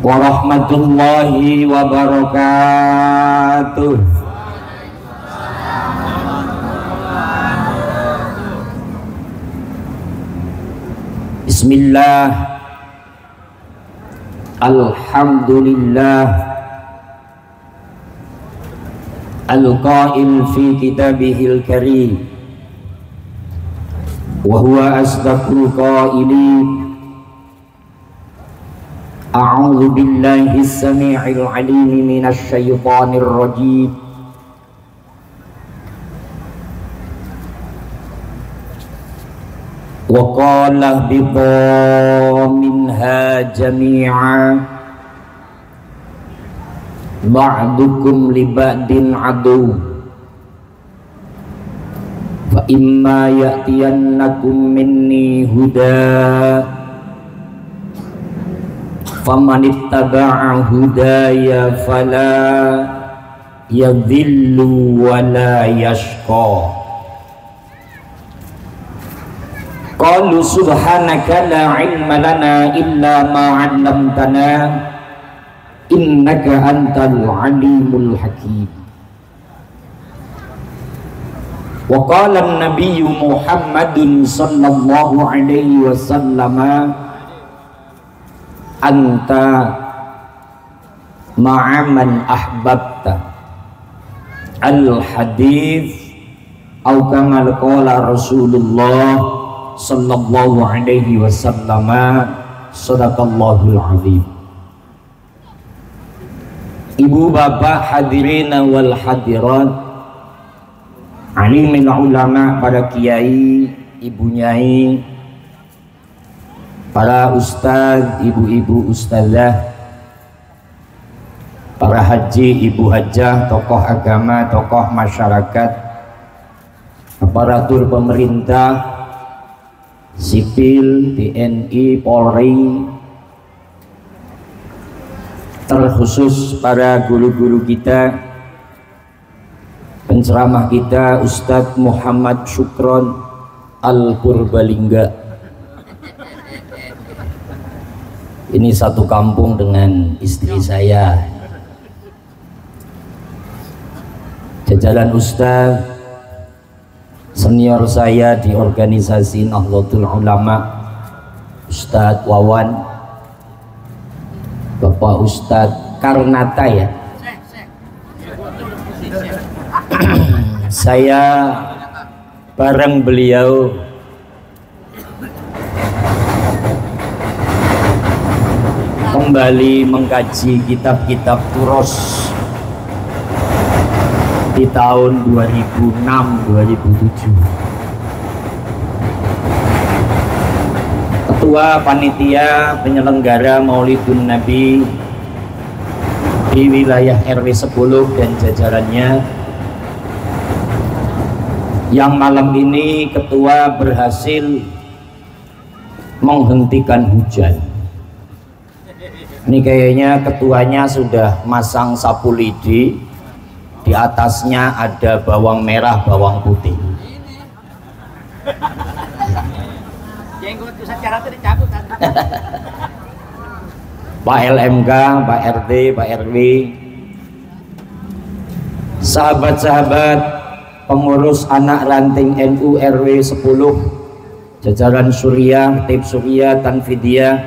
warahmatullahi wabarakatuh. Bismillah, alhamdulillah, al-qail fi kitabihil karim, wa huwa asdaqul qailin. A'udzu billahi as-sami'il 'alim minasy syaithanir rajim. Wa qala bidha minha jami'a ba'dukum li ba'din adu fa imma ya'tiyannakum minni huda faman ittaba'a hudaya fala yadhillu wa la yashqa. Qalu subhanaka la ilma lana illa ma 'allamtana innaka antal alimul hakim. Wa qala an-nabiyyu Muhammadun sallallahu alaihi wasallam anta ma'aman ahbabta al-hadith atau kama qala Rasulullah sallallahu alaihi wasallam sadaqallahul azim. Ibu bapak hadirin wal hadirat, alimil ulama, para kiai, ibu nyai, para ustaz, ibu-ibu ustazah, para haji, ibu hajah, tokoh agama, tokoh masyarakat, aparatur pemerintah, sipil, TNI, Polri, terkhusus para guru-guru kita, penceramah kita Ustadz Muhammad Syukron Al-Purbalingga. Ini satu kampung dengan istri saya. Jajaran Ustadz senior saya di organisasi Nahdlatul Ulama, Ustadz Wawan, Bapak Ustadz Karnata ya. Saya bareng beliau kembali mengkaji kitab-kitab Turos di tahun 2006-2007. Ketua panitia penyelenggara Maulidun Nabi di wilayah RW 10 dan jajarannya, yang malam ini ketua berhasil menghentikan hujan. Ini kayaknya ketuanya sudah masang sapu lidi, di atasnya ada bawang merah, bawang putih. Pak LMK, Pak RT, Pak RW, sahabat-sahabat pengurus anak ranting NU RW 10, jajaran Suriah, Tip Suriah, Tanfidiyah,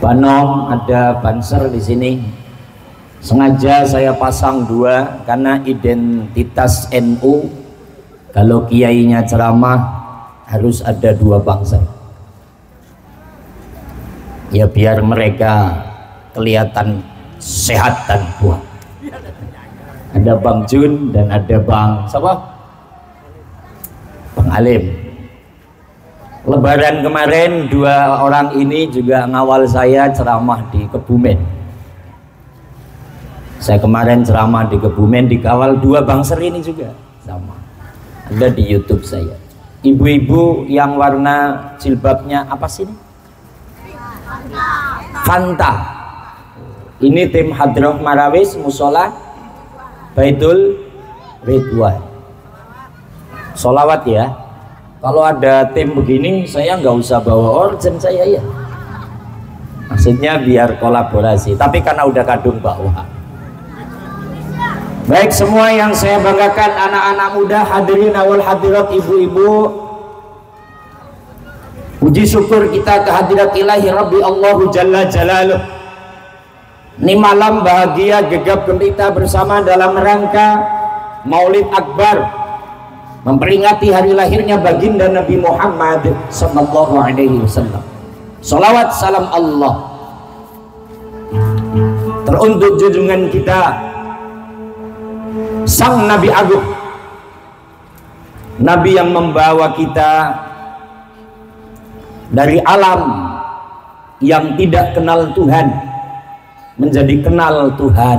Banom, ada Banser di sini. Sengaja saya pasang dua karena identitas NU, kalau kiainya ceramah harus ada dua bangsa. Ya biar mereka kelihatan sehat dan kuat. Ada Bang Jun dan ada Bang siapa? Bang Alim. Lebaran kemarin dua orang ini juga ngawal saya ceramah di Kebumen. Saya kemarin ceramah di Kebumen dikawal dua bangser ini juga sama. Ada di YouTube saya. Ibu-ibu yang warna jilbabnya apa sih ini? Fanta. Ini tim Hadroh Marawis Musola Baitul Ridwan. Sholawat ya. Kalau ada tim begini saya nggak usah bawa organ saya ya. maksudnya biar kolaborasi, tapi karena udah kadung bawah. Baik, semua yang saya banggakan anak-anak muda, hadirin awal hadirat, ibu-ibu, puji syukur kita kehadirat ilahi Rabbi Allahu Jalla Jalaluh. Ini malam bahagia, gegap gempita bersama dalam rangka Maulid Akbar, memperingati hari lahirnya baginda Nabi Muhammad sallallahu alaihi wasallam. Salawat salam Allah teruntuk junjungan kita sang Nabi Agung, Nabi yang membawa kita dari alam yang tidak kenal Tuhan menjadi kenal Tuhan,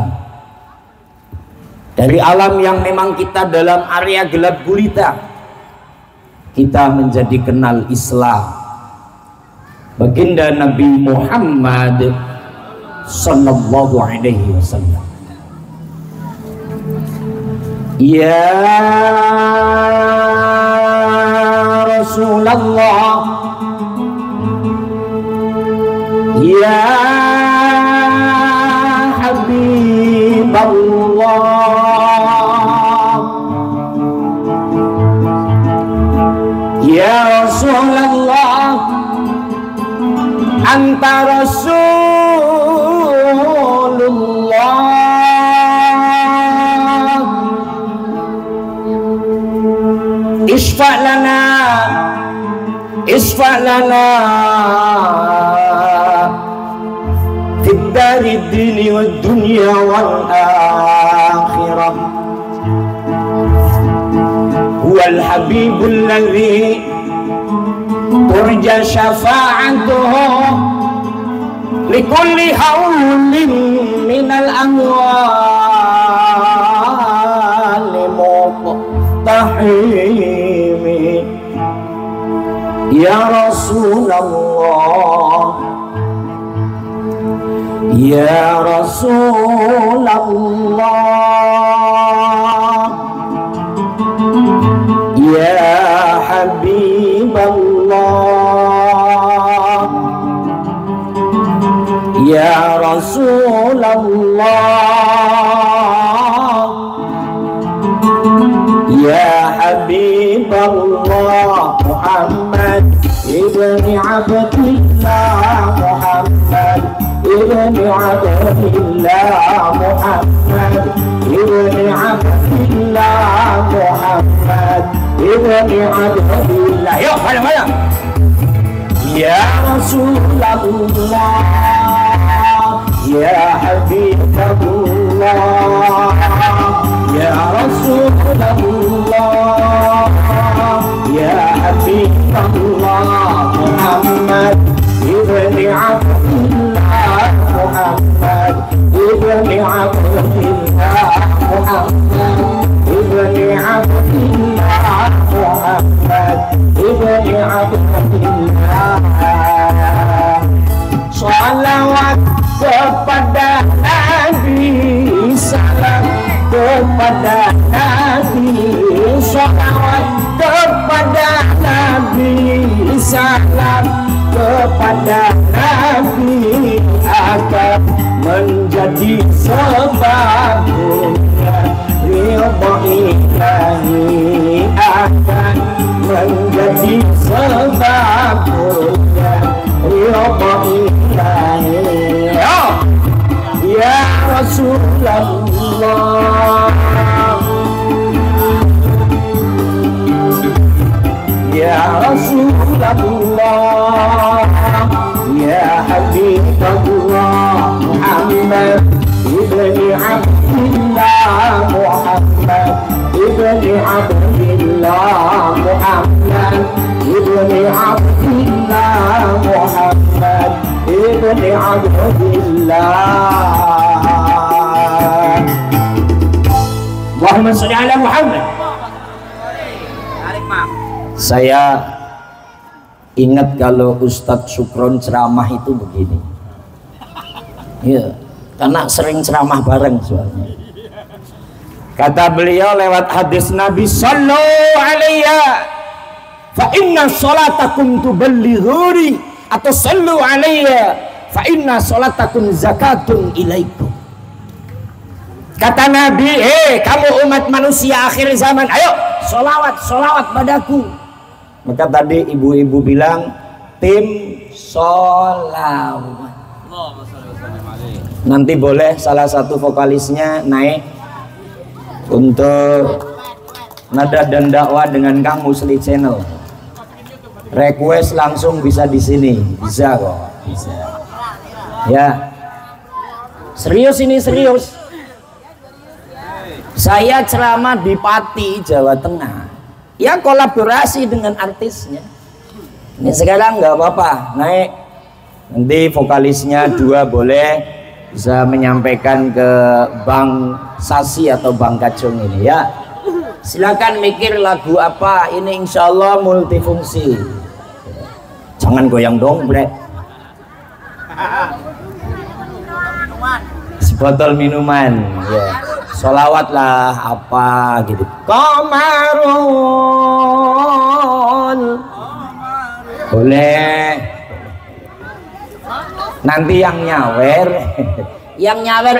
dari alam yang memang kita dalam area gelap gulita kita menjadi kenal Islam, baginda Nabi Muhammad sallallahu alaihi wasallam. Ya Rasulullah, ya Habibullah, ya Rasulullah, anta Rasulullah, isfa' lana, isfa' lana fid dari dini wad dunya wal akhirah. Huwal habibul ladzi turja syafa'atuhu likulli haulin minal amwali muqtahimi. Ya Rasulullah, ya Rasulullah, ya Habibullah, ya Rasulullah, ya Habibullah. Muhammad ibni Abdillah, Muhammad ibni Abdillah, Muhammad ibni Abdillah, Muhammad ibni Abdillah. Yuk, mana-mana. Ya Rasulullah, ya Habibullah, ya Rasulullah, ya Habibullah. Muhammad ibni Abdillah, Muhammad ibni Abdillah, Muhammad ibni Abdillah, Muhammad ibni Abdillah. Salawat kepada Nabi, salam kepada Nabi, salawat kepada Nabi, salam kepada Nabi, akan menjadi sebab ridha ilahi, akan menjadi sebab ridha ilahi. Ya Rasulullah, ya Rasulullah, ya Habibullah. Muhammad ibni Abdillah, Muhammad ibni Abdillah, Muhammad ibni Abdillah, Muhammad ibni Abdillah. Allahumma sholli ala Muhammad. Saya ingat kalau Ustadz Sukron ceramah itu begini, ya, karena sering ceramah bareng soalnya. Kata beliau lewat hadis Nabi, sallu alayya fa inna salatakum tuballighuni, atau sallu alayya fa inna sholatakum zakatun ilaikum. Kata Nabi, kamu umat manusia akhir zaman, ayo sholawat padaku. Maka tadi ibu-ibu bilang tim sholawat. Nanti boleh salah satu vokalisnya naik untuk nada dan dakwah dengan Kang Musli Channel. Request langsung bisa di sini, bisa kok, bisa. Ya, serius ini serius. Saya ceramah di Pati, Jawa Tengah. Ya kolaborasi dengan artisnya. Ini sekarang nggak apa-apa, naik. Nanti vokalisnya 2 boleh bisa menyampaikan ke Bang Sasi atau Bang Kacung ini ya. Silakan mikir lagu apa, ini insya Allah multifungsi. Jangan goyang dong, bre. Sebotol minuman, ya. Sholawat lah apa gitu. Komarun boleh. Nanti yang nyawer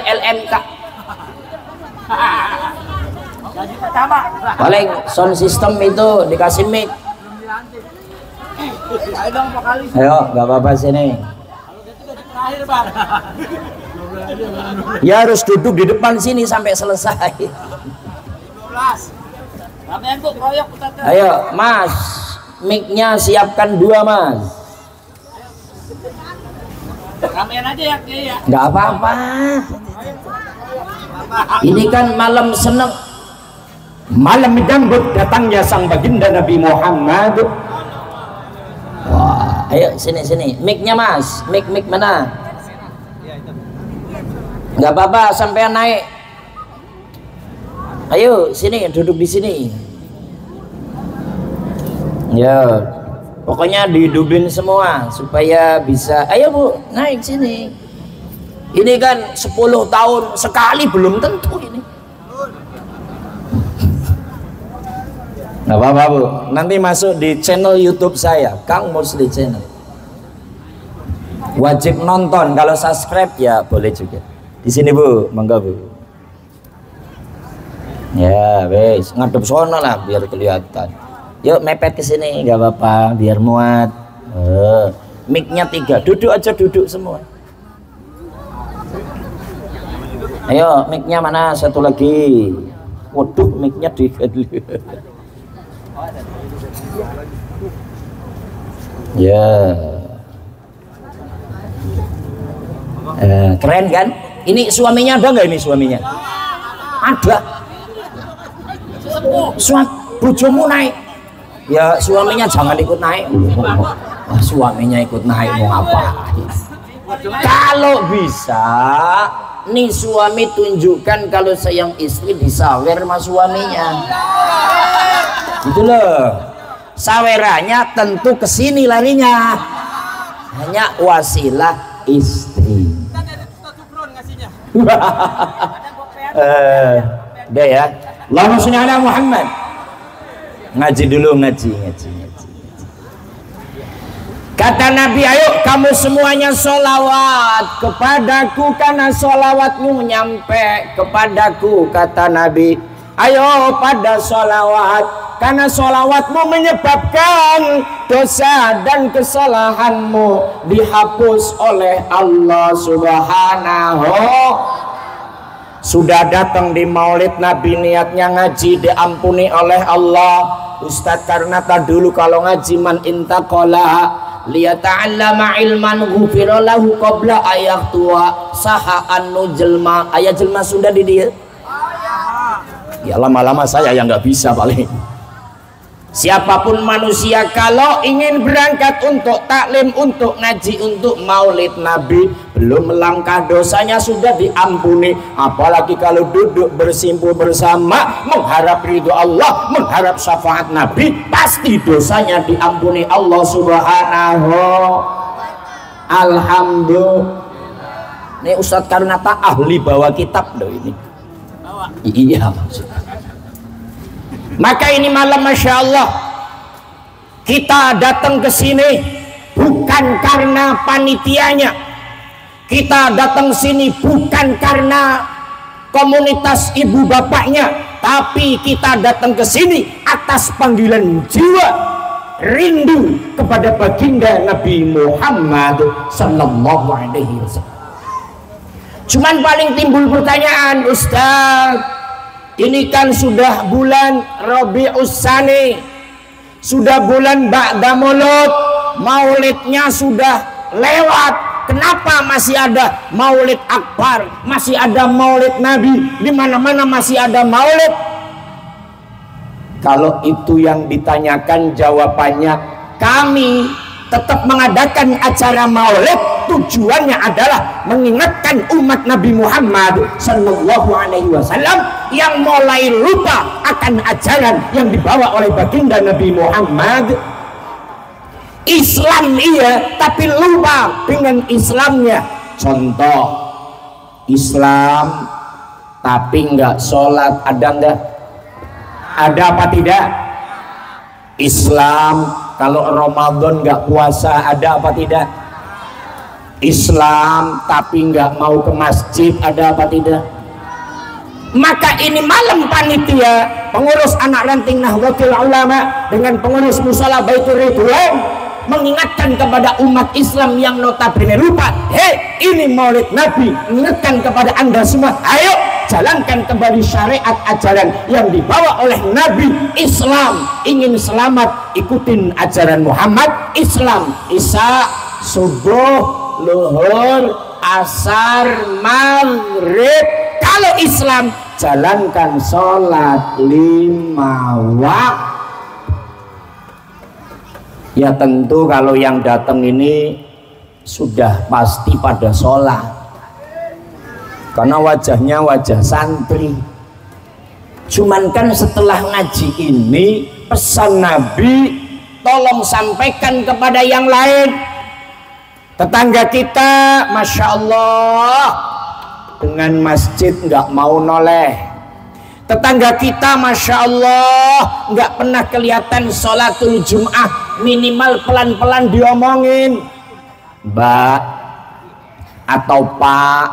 LMK. Paling sound system itu dikasih mic. Ayo, nggak apa-apa sini. Ya harus duduk di depan sini sampai selesai. Ayo Mas, mic-nya siapkan 2 Mas. Nggak apa-apa. Ini kan malam seneng, malam dangdut datangnya sang baginda Nabi Muhammad. Wah, ayo sini, mic-nya Mas, mic mana? Nggak apa-apa, sampean naik. Ayo sini, duduk di sini. Ya, pokoknya dihidupin semua supaya bisa. Ayo Bu, naik sini. Ini kan 10 tahun sekali belum tentu ini. Nggak apa-apa Bu, nanti masuk di channel YouTube saya, Kang Musli Channel. Wajib nonton, kalau subscribe ya boleh juga. Di sini Bu, mangga Bu. Ya, wes ngadep sono lah biar kelihatan. Yuk mepet ke sini, nggak apa-apa, biar muat. Mic-nya 3, duduk aja, duduk semua. Ayo, mic-nya mana? Satu lagi. Waduh, mic-nya diganti. Ya. Keren kan? Ini suaminya ada nggak ini suaminya? Ada. Bojomu naik. Ya suaminya jangan ikut naik. Suaminya ikut naik mau apa? Kalau bisa, nih suami tunjukkan kalau sayang istri disawer sama suaminya. Itu loh. Sawerannya tentu kesini larinya. Hanya wasilah istri. Udah ya. Allahumma sholli ala Muhammad. Ngaji dulu, ngaji. Kata Nabi, ayo kamu semuanya sholawat kepadaku karena sholawatmu nyampe kepadaku. Kata Nabi, ayo pada sholawat karena sholawatmu menyebabkan dosa dan kesalahanmu dihapus oleh Allah Subhanahu. Sudah datang di maulid Nabi niatnya ngaji diampuni oleh Allah. Ustadz Karnata dulu kalau ngaji man intaqala liyata'allama ilman ghufira lahu qabla ayat tua saha anu jelma. Ayat jelma sudah di dia. Ya lama-lama saya yang nggak bisa paling. Siapapun manusia kalau ingin berangkat untuk taklim, untuk ngaji, untuk maulid Nabi, belum melangkah dosanya sudah diampuni. Apalagi kalau duduk bersimpul bersama mengharap ridho Allah, mengharap syafaat Nabi, pasti dosanya diampuni Allah Subhanahu. Alhamdulillah. Ini Ustadz Karnata ahli bawa kitab loh ini. Iya maksudnya. Maka ini malam Masya Allah kita datang ke sini bukan karena panitianya, Kita datang sini bukan karena komunitas ibu bapaknya, tapi kita datang ke sini atas panggilan jiwa, rindu kepada baginda Nabi Muhammad sallallahu alaihi wasallam. Cuman paling timbul pertanyaan, Ustaz, ini kan sudah bulan Rabiul Tsani, sudah bulan Ba'da Maulud, maulidnya sudah lewat. Kenapa masih ada maulid akbar, masih ada maulid Nabi, di mana-mana masih ada maulid? Kalau itu yang ditanyakan, jawabannya kami tetap mengadakan acara maulid, tujuannya adalah mengingatkan umat Nabi Muhammad sallallahu alaihi wasallam yang mulai lupa akan ajaran yang dibawa oleh baginda Nabi Muhammad. Islam iya, tapi lupa dengan Islamnya. Contoh, Islam tapi nggak sholat, ada nggak? Ada apa tidak? Islam kalau Ramadan nggak puasa, ada apa tidak? Islam tapi nggak mau ke masjid, ada apa tidak? Maka ini malam panitia, pengurus anak ranting Nahdlatul Ulama dengan pengurus Musala Baitur Ridwan mengingatkan kepada umat Islam yang notabene lupa, hei, ini maulid Nabi, mengingatkan kepada anda semua, ayo jalankan kembali syariat ajaran yang dibawa oleh Nabi. Islam ingin selamat, ikutin ajaran Muhammad. Islam isya, subuh, luhur, asar, maghrib. Kalau Islam jalankan sholat 5 waktu. Ya tentu kalau yang datang ini sudah pasti pada sholat, karena wajahnya wajah santri. Cuman kan setelah ngaji ini, pesan Nabi tolong sampaikan kepada yang lain. Tetangga kita Masya Allah dengan masjid nggak mau noleh. Tetangga kita Masya Allah nggak pernah kelihatan sholatul Jum'ah, minimal pelan-pelan diomongin, Mbak atau Pak,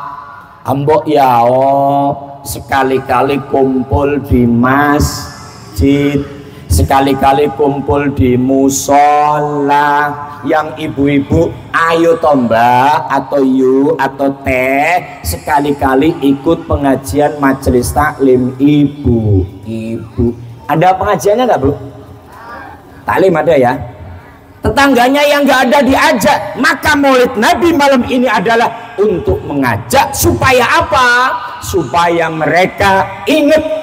ambok ya, oh sekali-kali kumpul di masjid, sekali-kali kumpul di musola. Yang ibu-ibu, ayo toh Mbak atau yu atau teh, sekali-kali ikut pengajian majelis taklim. Ibu ada pengajiannya nggak Bu? Taklim ada ya. Tetangganya yang nggak ada diajak. Maka maulid Nabi malam ini adalah untuk mengajak supaya apa? Supaya mereka ingat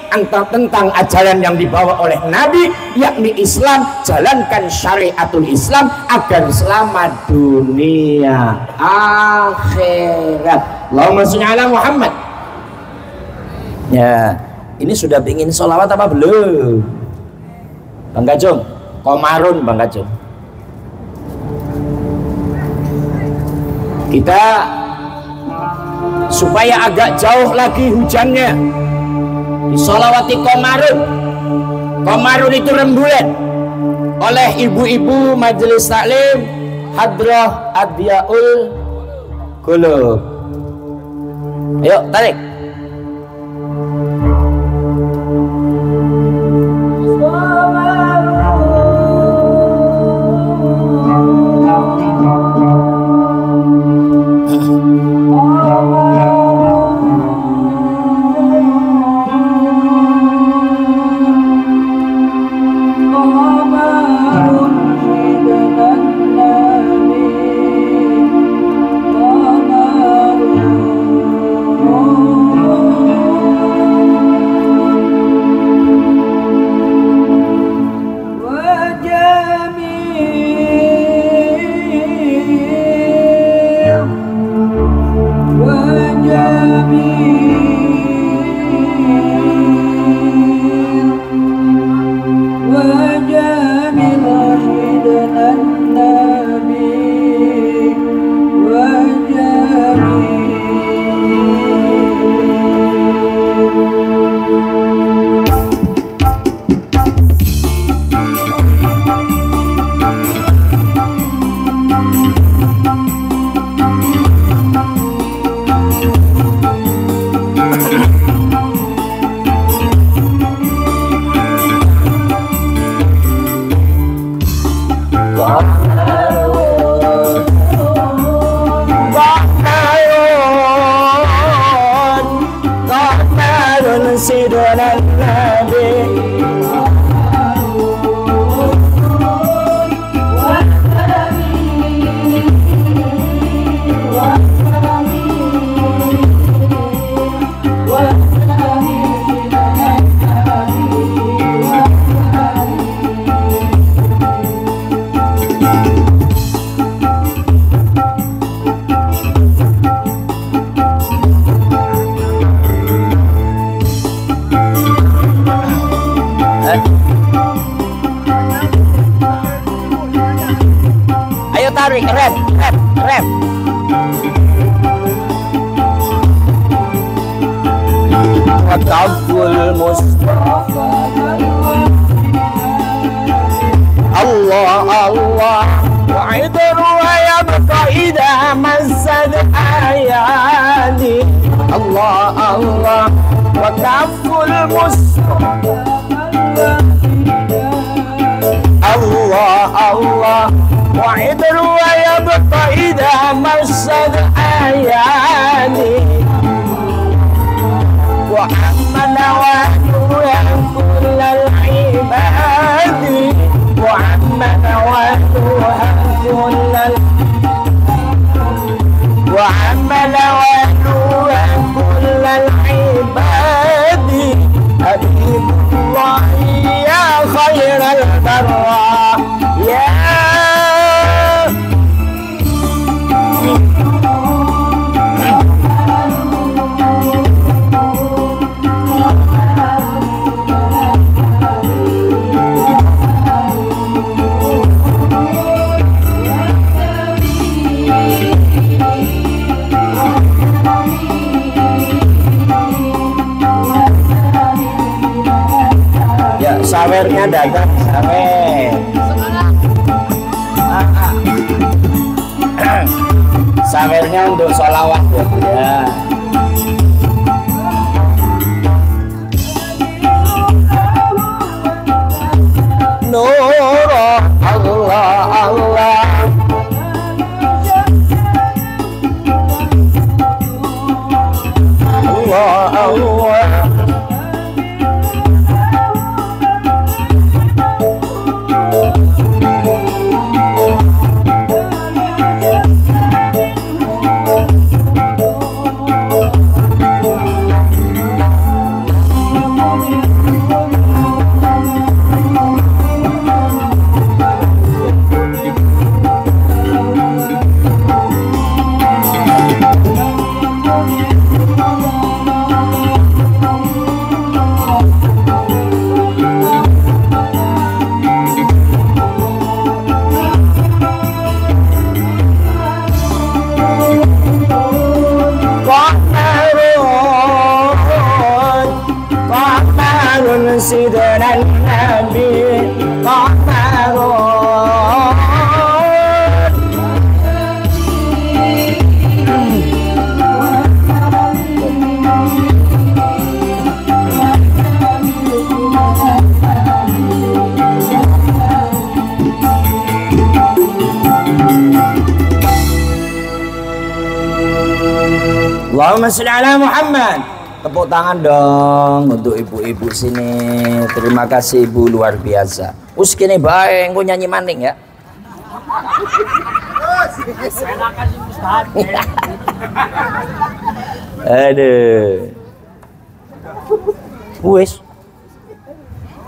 tentang ajaran yang dibawa oleh Nabi, yakni Islam. Jalankan syariatul Islam agar selamat dunia akhirat. Allahumma sholli ala Muhammad. Ya, ini sudah ingin sholawat apa belum? Bang Gajung, Komarun Bang Gajung. Kita supaya agak jauh lagi hujannya, disolawati Komarun. Komarun itu rembulan oleh ibu-ibu majelis taklim Hadrah Adyaul Qulub. Ayo tarik. سيدنا النبي Ayo tarik, rem. Wakaful Mustafa Allah Allah wa'idru wa yabqa idha massad ayadi Allah Allah wakaful Mustafa Allah Allah wa'idru wa yabqa idha massad ayadi وعمن وحده كل العباد وعمن وحده كل العباد حبيب الله يا خير البراء يا sawernya datang sawer sawernya untuk sholawat ya Nur Allah Allah Allah Allah Sidran Nabi Qamarun Allahumma sholli ala Muhammad. Tepuk tangan dong untuk ibu-ibu sini. Terima kasih ibu, luar biasa. Us kene bae engko nyanyi maning ya. Aduh. Wes.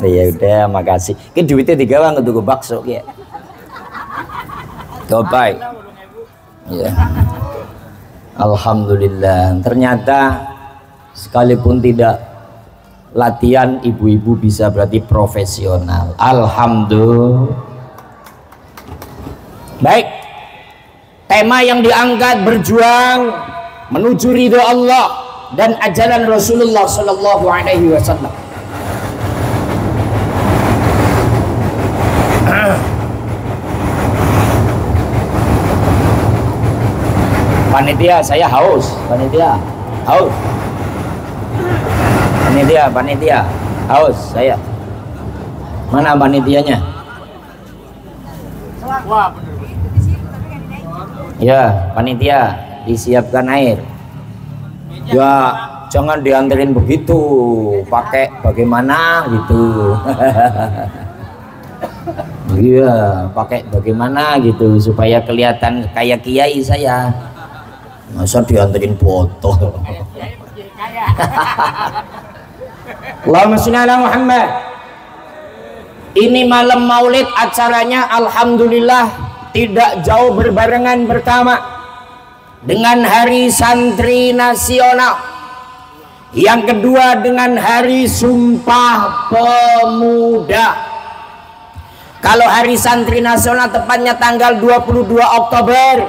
Ya udah, makasih. Ki duitnya digawang untuk bakso ya. Gopai. Ya. Alhamdulillah. Ternyata sekalipun tidak latihan, ibu-ibu bisa berarti profesional. Alhamdulillah. Baik, tema yang diangkat berjuang menuju ridho Allah dan ajaran Rasulullah Sallallahu Alaihi Wasallam. Panitia, saya haus. Panitia, haus. Panitia, haus saya. Mana panitianya? Ya, panitia, disiapkan air. Ya, jangan dianterin begitu, pakai bagaimana gitu. Iya, pakai bagaimana gitu supaya kelihatan kayak kiai saya. Masa dianterin botol. Allahumma sholli ala Muhammad. Ini malam Maulid acaranya alhamdulillah tidak jauh berbarengan pertama dengan Hari Santri Nasional. Yang kedua dengan Hari Sumpah Pemuda. Kalau Hari Santri Nasional tepatnya tanggal 22 Oktober.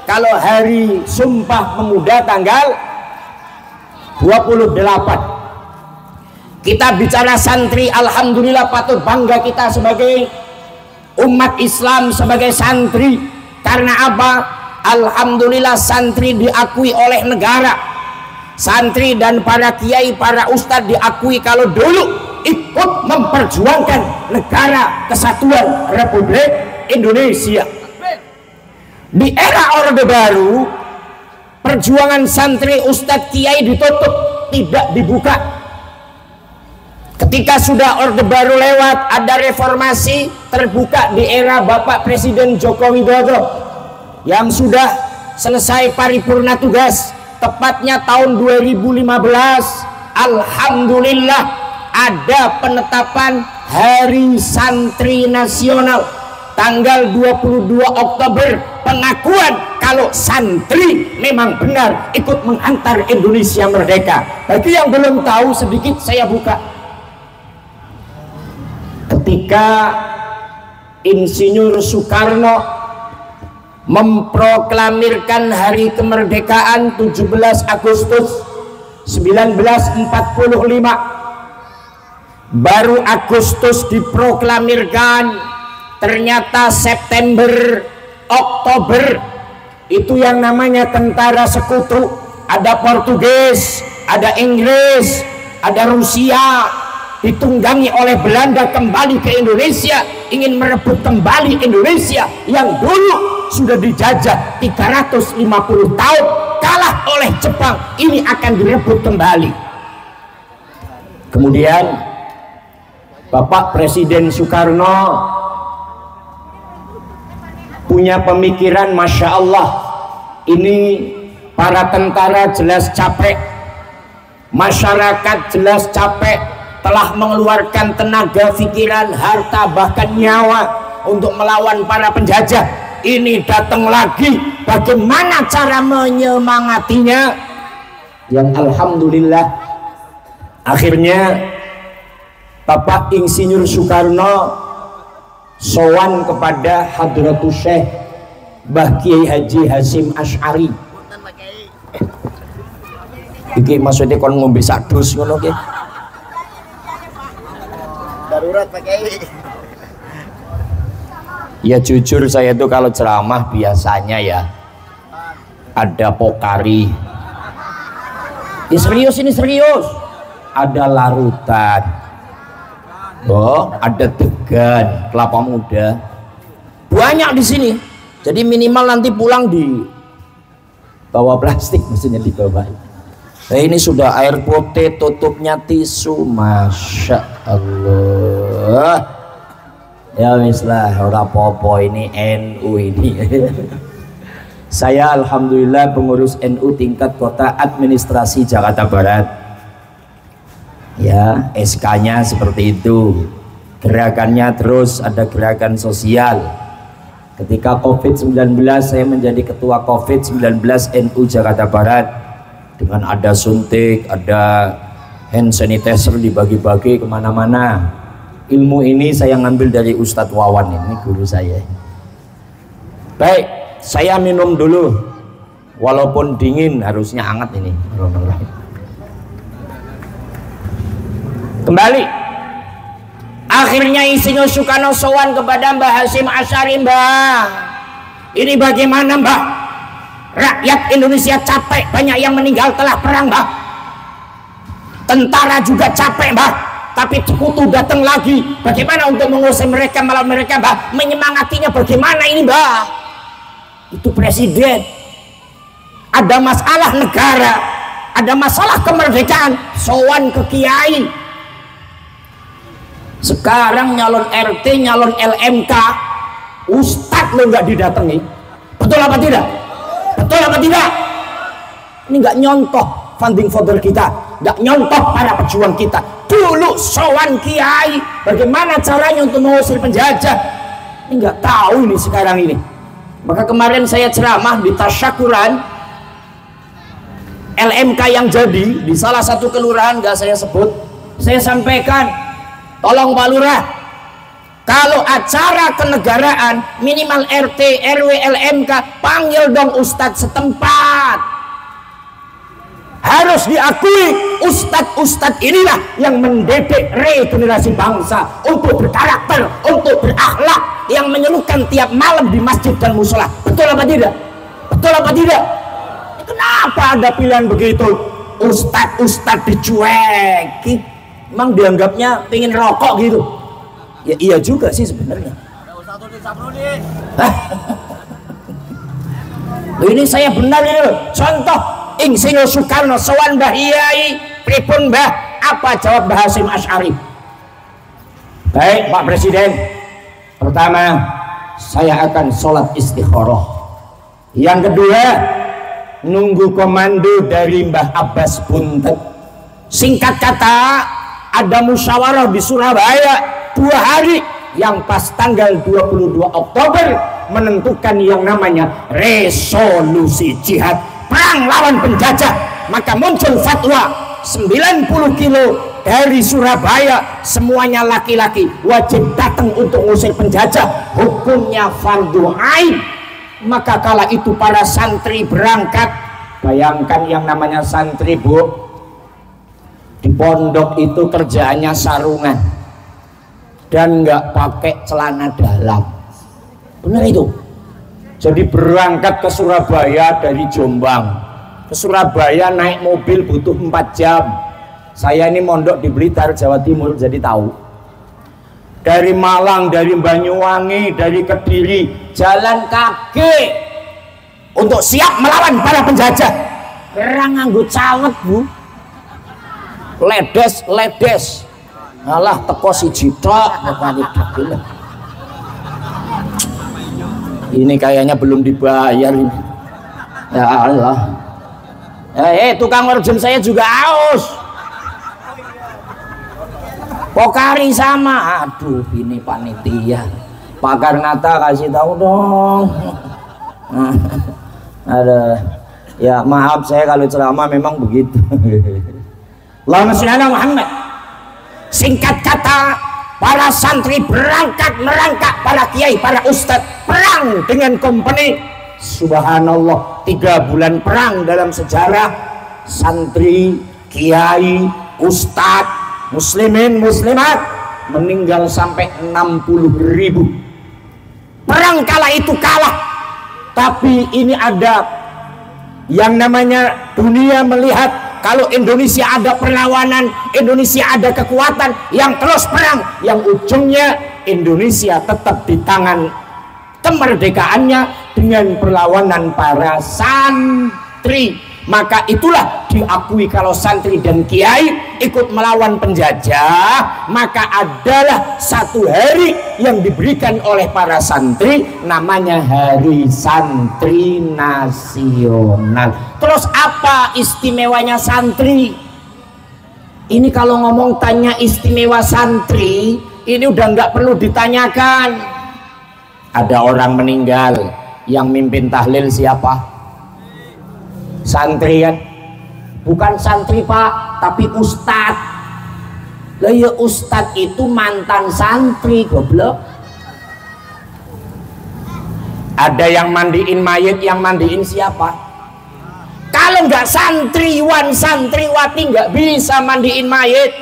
Kalau Hari Sumpah Pemuda tanggal 28. Kita bicara santri, alhamdulillah patut bangga kita sebagai umat Islam, sebagai santri. Karena apa? Alhamdulillah santri diakui oleh negara. Santri dan para kiai, para ustadz diakui kalau dulu ikut memperjuangkan negara kesatuan Republik Indonesia. Di era Orde Baru, perjuangan santri, ustadz, kiai ditutup, tidak dibuka. Ketika sudah Orde Baru lewat, ada reformasi, terbuka di era Bapak Presiden Joko Widodo yang sudah selesai paripurna tugas, tepatnya tahun 2015. Alhamdulillah ada penetapan Hari Santri Nasional tanggal 22 Oktober, pengakuan kalau santri memang benar ikut menghantar Indonesia merdeka. Bagi yang belum tahu, sedikit saya buka. Ketika Insinyur Soekarno memproklamirkan hari kemerdekaan 17 Agustus 1945, baru Agustus diproklamirkan, ternyata September, Oktober itu yang namanya tentara sekutu, ada Portugis, ada Inggris, ada Rusia, ditunggangi oleh Belanda kembali ke Indonesia, ingin merebut kembali Indonesia yang dulu sudah dijajah 350 tahun, kalah oleh Jepang, ini akan direbut kembali. Kemudian Bapak Presiden Soekarno punya pemikiran, Masya Allah, ini para tentara jelas capek, masyarakat jelas capek, telah mengeluarkan tenaga, pikiran, harta, bahkan nyawa untuk melawan para penjajah. Ini datang lagi, bagaimana cara menyemangatinya? Yang alhamdulillah akhirnya Bapak Insinyur Soekarno sowan kepada Hadratus Syekh Mbah Kiai Haji Hasyim Asy'ari. Iki maksudnya kon ngombe sak dus ngono ki. Darurat Pak Kiai. Ya jujur saya itu kalau ceramah biasanya ya ada pokari. Ini serius, ini serius. Ada larutan. Oh, ada degan, kelapa muda. Banyak di sini. Jadi minimal nanti pulang di bawa plastik, mestinya dibawa. Nah, ini sudah air putih, tutupnya tisu, Masya Allah. Ya mislah, ora popo, ini NU ini. Saya alhamdulillah pengurus NU tingkat kota administrasi Jakarta Barat. Ya, SK-nya seperti itu. Gerakannya terus ada gerakan sosial. Ketika COVID-19 saya menjadi ketua COVID-19 NU Jakarta Barat. Dengan ada suntik, ada hand sanitizer dibagi-bagi kemana-mana. Ilmu ini saya ngambil dari Ustadz Wawan, ini guru saya. Baik, saya minum dulu. Walaupun dingin, harusnya hangat ini. Kembali. Akhirnya Insinyur Soekarno sowan kepada Mbah Hasyim Asy'ari. Mbah, ini bagaimana Mbah? Rakyat Indonesia capek, banyak yang meninggal telah perang Mbah. Tentara juga capek Mbah, tapi sekutu datang lagi. Bagaimana untuk mengusir mereka, melawan mereka Mbah? Menyemangatinya bagaimana ini Mbah? Itu presiden. Ada masalah negara, ada masalah kemerdekaan, sowan ke kiai. Sekarang nyalon RT, nyalon LMK, ustadz lo nggak didatangi. Betul apa tidak? Betul apa tidak? Ini nggak nyontoh founding father kita, nggak nyontoh para pejuang kita. Dulu sowan kiai, bagaimana caranya untuk mengusir penjajah? Ini nggak tahu ini sekarang ini. Maka kemarin saya ceramah di tasyakuran LMK yang jadi di salah satu kelurahan, nggak saya sebut, saya sampaikan, tolong Pak Lurah, kalau acara kenegaraan minimal RT, RW, LMK, panggil dong ustadz setempat. Harus diakui ustadz-ustadz inilah yang mendidik regenerasi bangsa untuk berkarakter, untuk berakhlak, yang menyerukan tiap malam di masjid dan musola. Betul apa tidak? Betul apa tidak? Kenapa ada pilihan begitu? Ustadz dicueki, emang dianggapnya pengen rokok gitu? Ya iya juga sih sebenarnya. Ini saya benar ini loh. Contoh Insinyur Soekarno sowan Mbah Yai, pripun Mbah? Apa jawab Mbah Hasyim Asy'ari? Baik Pak Presiden, pertama saya akan sholat istikharah. Yang kedua, nunggu komando dari Mbah Abbas Buntet. Singkat kata, ada musyawarah di Surabaya 2 hari, yang pas tanggal 22 Oktober menentukan yang namanya resolusi jihad, perang lawan penjajah. Maka muncul fatwa 90 kilo dari Surabaya, semuanya laki-laki, wajib datang untuk ngusir penjajah, hukumnya fardhu ain. Maka kala itu para santri berangkat. Bayangkan yang namanya santri, Bu, di pondok itu kerjaannya sarungan dan nggak pakai celana dalam. Benar itu. Jadi berangkat ke Surabaya dari Jombang ke Surabaya naik mobil butuh 4 jam. Saya ini mondok di Blitar, Jawa Timur, jadi tahu. Dari Malang, dari Banyuwangi, dari Kediri, jalan kaki untuk siap melawan para penjajah. Kerang nganggo calet, Bu, ledes alah teko siji tok. Ini kayaknya belum dibayar ini. Ya Allah. Tukang urgent saya juga aus. Pokari sama, aduh ini panitia. Pak Karnata kasih tahu dong. Ada, ya maaf saya kalau ceramah memang begitu. Allahumma sholli ala Muhammad. Singkat kata, para santri merangkak, para kiai, para ustadz perang dengan kompeni. Subhanallah, 3 bulan perang dalam sejarah. Santri, kiai, ustadz, muslimin, muslimat meninggal sampai 60.000. Perang kala itu kalah, tapi ini ada yang namanya dunia melihat kalau Indonesia ada perlawanan, Indonesia ada kekuatan yang terus perang, yang ujungnya Indonesia tetap di tangan kemerdekaannya dengan perlawanan para santri. Maka itulah diakui kalau santri dan kiai ikut melawan penjajah, maka adalah satu hari yang diberikan oleh para santri, namanya Hari Santri Nasional. Terus apa istimewanya santri? Ini kalau ngomong tanya istimewa santri, ini udah nggak perlu ditanyakan. Ada orang meninggal, yang mimpin tahlil siapa? Santri kan? Bukan santri Pak, tapi ustadz. Lah ya ustadz itu mantan santri, goblok. Ada yang mandiin mayit, yang mandiin siapa? Kalau nggak santriwan, santriwati nggak bisa mandiin mayit.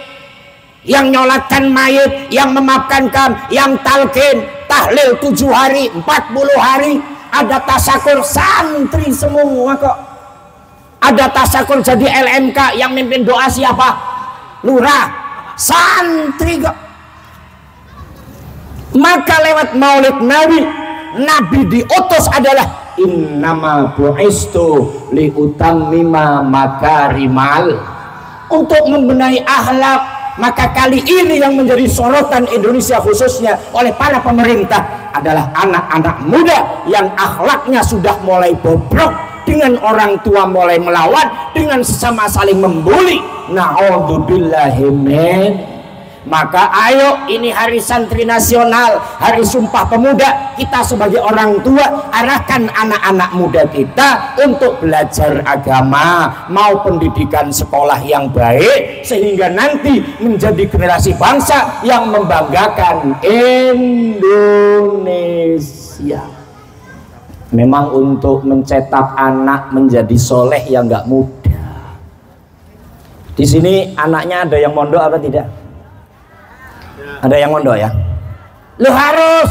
Yang nyolatkan mayit, yang memaafkan, yang talqin, tahlil 7 hari, 40 hari, ada tasakur, santri semua kok. Ada tasakur jadi LMK, yang mimpin doa siapa? Lurah, santri kok. Maka lewat maulid Nabi, Nabi diutus adalah innama bu'istu liutammima makarimal, untuk membenahi akhlak. Maka kali ini yang menjadi sorotan Indonesia khususnya oleh para pemerintah adalah anak-anak muda yang akhlaknya sudah mulai bobrok, dengan orang tua mulai melawan, dengan sesama saling membuli. Na'udzubillahi min. Maka ayo, ini hari santri nasional, hari sumpah pemuda, kita sebagai orang tua arahkan anak-anak muda kita untuk belajar agama, mau pendidikan sekolah yang baik, sehingga nanti menjadi generasi bangsa yang membanggakan Indonesia. Memang untuk mencetak anak menjadi soleh yang nggak mudah. Di sini anaknya ada yang mondok apa tidak? Ada yang mondok ya? Lu harus,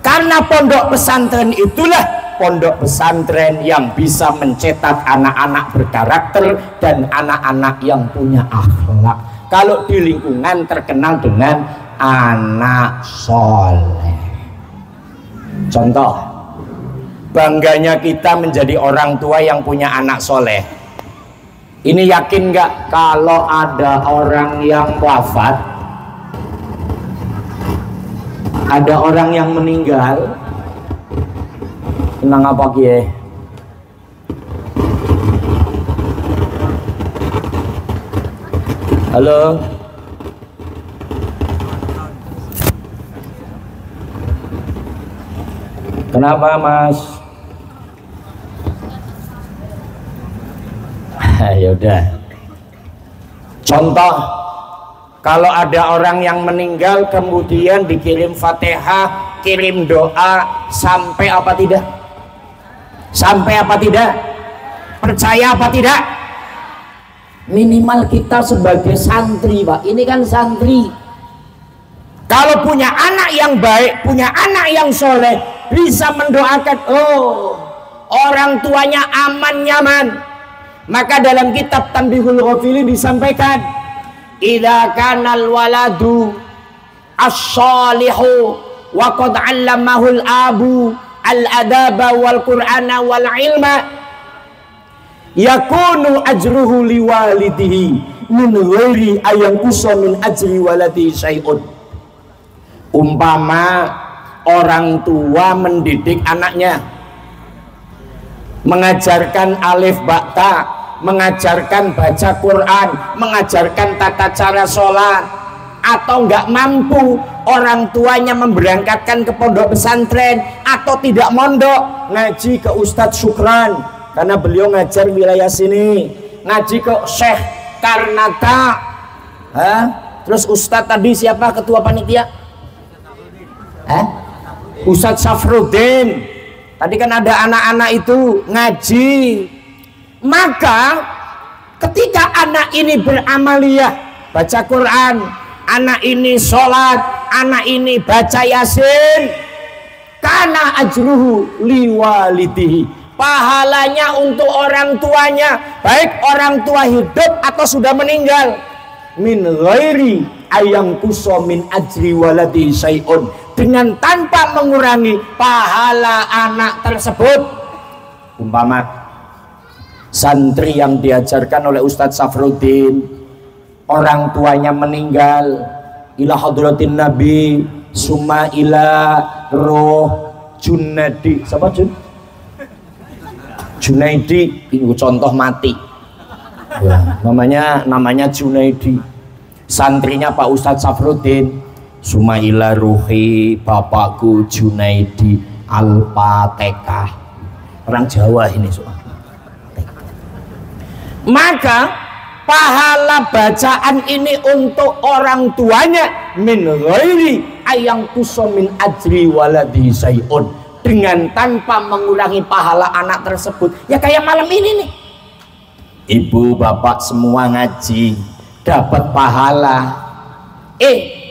karena pondok pesantren itulah pondok pesantren yang bisa mencetak anak-anak berkarakter dan anak-anak yang punya akhlak. Kalau di lingkungan terkenal dengan anak soleh. Contoh, bangganya kita menjadi orang tua yang punya anak soleh. Ini yakin nggak kalau ada orang yang wafat, ada orang yang meninggal, tenang apa kie? Halo, kenapa mas? Ya udah. Contoh, kalau ada orang yang meninggal kemudian dikirim Fatihah, kirim doa, sampai apa tidak? Sampai apa tidak? Percaya apa tidak? Minimal kita sebagai santri, Pak. Ini kan santri. Kalau punya anak yang baik, punya anak yang soleh, bisa mendoakan, oh, orang tuanya aman nyaman. Maka dalam kitab Tanbihul Ghafilin disampaikan, idza kanal waladu as-salihu wa qad 'allamahul abu al-adaba wal qur'ana wal ilma yakunu ajruhu liwalidihi min ghairi ayang kusa min ajri waladi syai'un. Umpama orang tua mendidik anaknya, mengajarkan alif bakta, mengajarkan baca Quran, mengajarkan tata cara sholat, atau nggak mampu orang tuanya memberangkatkan ke pondok pesantren atau tidak mondok, ngaji ke Ustadz Syukran karena beliau ngajar wilayah sini, ngaji ke Syekh Karnata, terus Ustadz tadi siapa ketua panitia? Ustadz Safruddin. Tadi kan ada anak-anak itu ngaji. Maka ketika anak ini beramaliyah, baca Quran, anak ini sholat, anak ini baca Yasin, kana ajruhu liwalidihi, pahalanya untuk orang tuanya, baik orang tua hidup atau sudah meninggal, min ghairi ayang kuso min ajri waladi syai'un, dengan tanpa mengurangi pahala anak tersebut. Umpama santri yang diajarkan oleh Ustadz Safruddin, orang tuanya meninggal, ila hadratin nabi summa ila roh Junaidi, siapa Jun? Junaidi, ini contoh mati ya, namanya Junaidi, santrinya Pak Ustadz Safruddin, summa ila ruhi bapakku Junaidi Al-Fatihah, orang Jawa ini soal. Maka pahala bacaan ini untuk orang tuanya min ghairi ayang kuso min ajri waladi syai'un, dengan tanpa mengurangi pahala anak tersebut. Ya kayak malam ini nih, ibu bapak semua ngaji dapat pahala,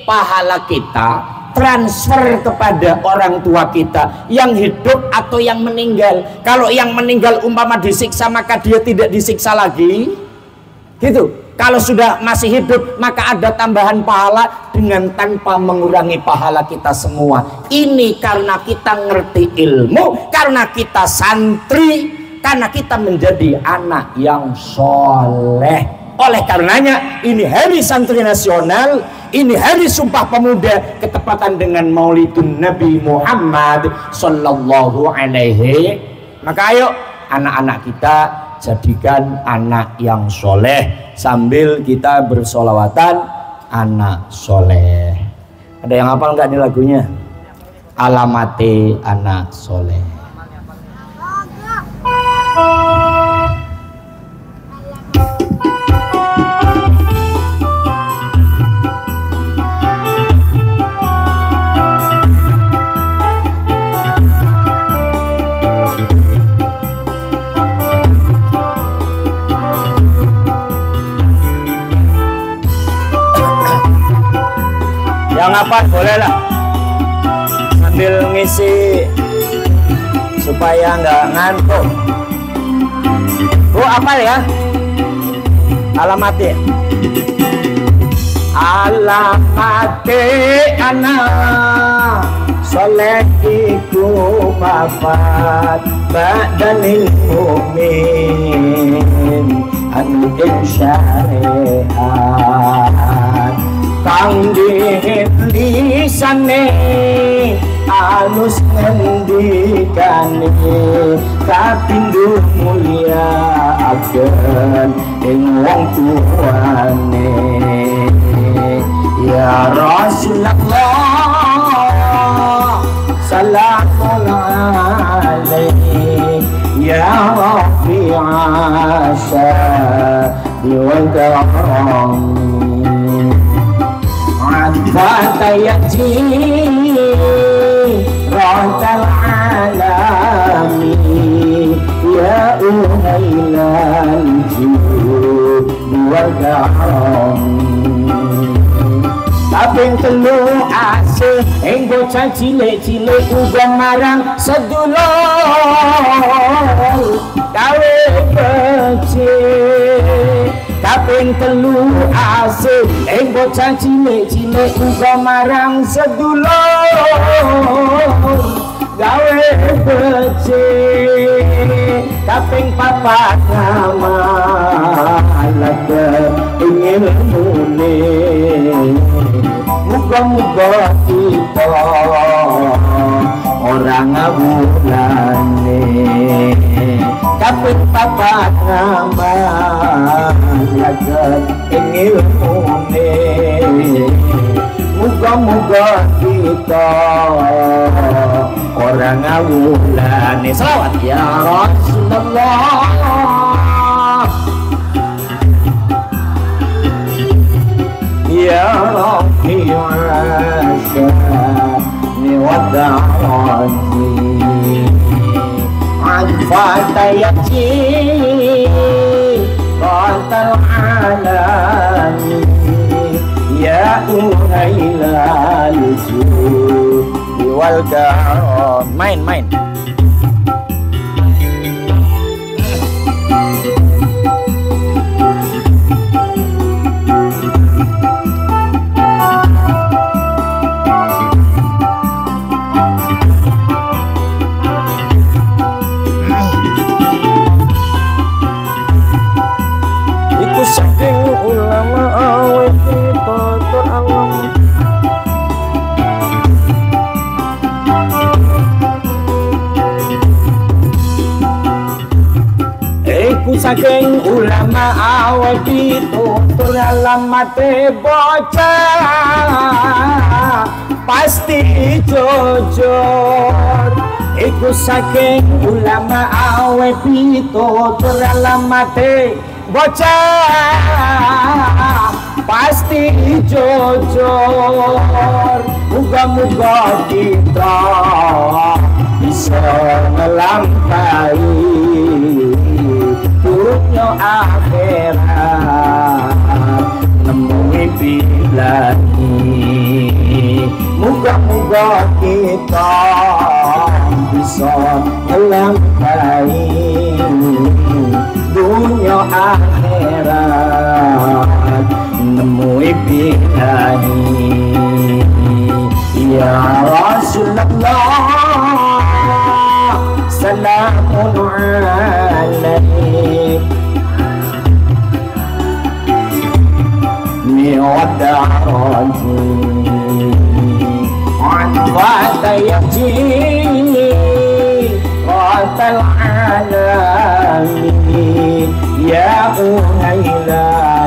pahala kita transfer kepada orang tua kita yang hidup atau yang meninggal. Kalau yang meninggal umpama disiksa, maka dia tidak disiksa lagi, gitu. Kalau sudah masih hidup maka ada tambahan pahala dengan tanpa mengurangi pahala kita semua. Ini karena kita ngerti ilmu, karena kita santri, karena kita menjadi anak yang soleh. Oleh karenanya ini hari santri nasional, ini hari Sumpah Pemuda, ketepatan dengan Maulidun Nabi Muhammad sallallahu alaihi. Maka ayo anak-anak kita jadikan anak yang soleh sambil kita bersolawatan anak soleh. Ada yang hafal nggak nih lagunya? Alamate anak soleh. Yang apa boleh lah sambil ngisi supaya nggak ngantuk. Bu apa ya alamatnya? Alamate anak soleh iku mafat ba'dalil mu'min anjing syariat kang lisane alus ngendikane kapindho mulia agen ing wong tuane ya Rasulullah salamun alaihi ya rafi'a syadi wal karam fatayati ratal alami ya uhailal jud wal karam kaping telu asih ing bocah cilik-cilik uga marang sedulur gawe becik. Kaping telu asih ing bocah cilik-cilik uga marang sedulur gawe becik. Kaping papat ngamalake ing ilmune muga-muga kita orang ngabulane. Kaping papat ngamalake ing ilmune muga-muga kita orang ngabulane. Selawat ya Rasulullah ya Rabbi wa'asyani wada'ani fatayati qatal alami ya uhailal judi wal karam. Main saking ulama awet kita teralam iku saking ulama awet kita teralam mate bocah pasti jujur. Iku saking ulama awet kita teralam mate bocah pasti jujur. Muga-muga kita bisa melampaui dunia akhirat nemui bilani. Muga-muga kita bisa melampaui dunia akhirat عليك ودعرتي عطفة يجيني رات العالمين يا أهيل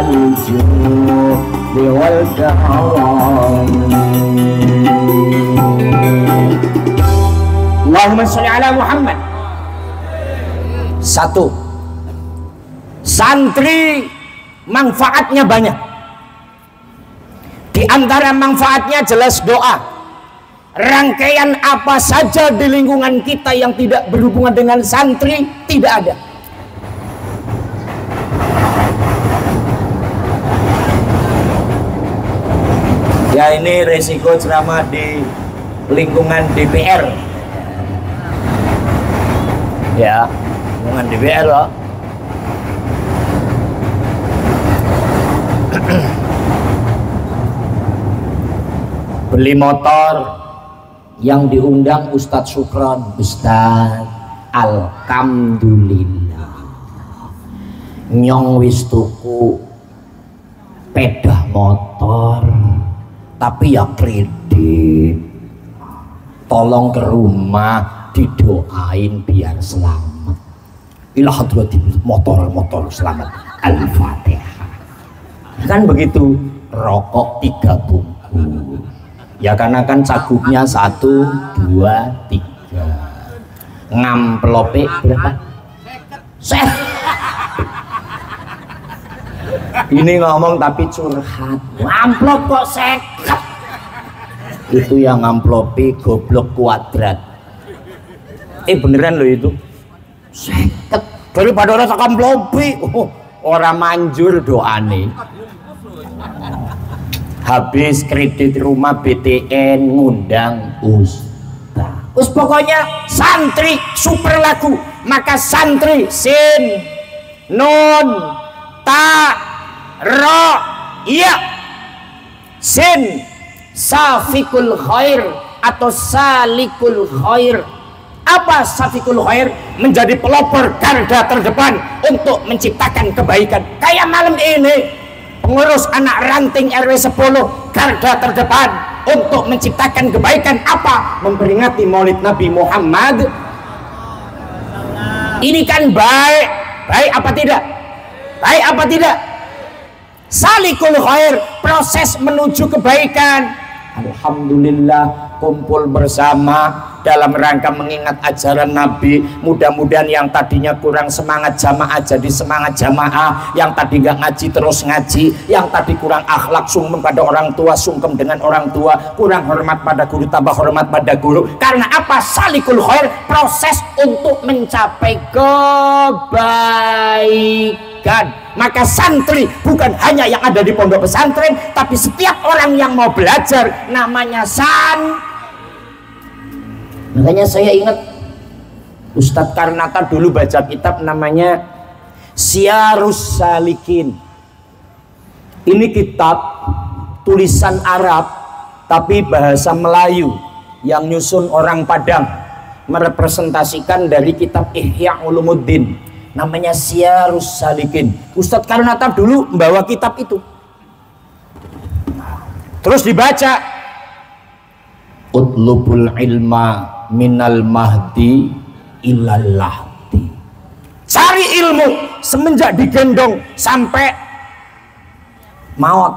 الجود والكرم Allahumma sholli ala Muhammad. Satu, santri manfaatnya banyak. Di antara manfaatnya jelas doa. Rangkaian apa saja di lingkungan kita yang tidak berhubungan dengan santri tidak ada. Ya, ini resiko ceramah di lingkungan DPR. Ya, lingkungan DPR loh. Beli motor yang diundang Ustadz Syukron. Ustadz, alhamdulillah nyong wis tuku sepeda motor tapi ya kredit, tolong ke rumah didoain biar selamat. Ila hadrati motor selamat, Al-Fatihah. Kan begitu. Rokok 3 bungkus ya, karena kan cagupnya 1, 2, 3. Ngamplope berapa? Ini ngomong tapi curhat. Amplop kok 50. Itu yang amplopi goblok kuadrat. Beneran loh itu 50. Daripada orang amplopi, orang manjur doane. Habis kredit rumah BTN ngundang Ustaz. Pokoknya santri super lagu. Maka santri sin, nun, ta, ro, iya, sin, safikul khair atau salikul khair. Apa safikul khair? Menjadi pelopor garda terdepan untuk menciptakan kebaikan. Kayak malam ini pengurus anak ranting RW 10 garda terdepan untuk menciptakan kebaikan. Apa? Memperingati Maulid Nabi Muhammad. Ini kan baik. Baik apa tidak? Baik apa tidak? Salikul khair, proses menuju kebaikan. Alhamdulillah kumpul bersama dalam rangka mengingat ajaran Nabi. Mudah-mudahan yang tadinya kurang semangat jamaah jadi semangat jamaah, yang tadi nggak ngaji terus ngaji, yang tadi kurang akhlak sungkem pada orang tua sungkem dengan orang tua, kurang hormat pada guru tambah hormat pada guru. Karena apa? Salikul khair, proses untuk mencapai kebaikan. Maka santri bukan hanya yang ada di pondok pesantren, tapi setiap orang yang mau belajar namanya Makanya saya ingat Ustadz Karnata dulu baca kitab namanya Syarus Salikin. Ini kitab tulisan Arab tapi bahasa Melayu yang nyusun orang Padang, merepresentasikan dari kitab Ihya Ulumuddin, namanya Syarus Salikin. Ustadz Karnata dulu membawa kitab itu, terus dibaca, utlubul ilma minal mahdi ilal lahdi. Cari ilmu semenjak digendong sampai maut.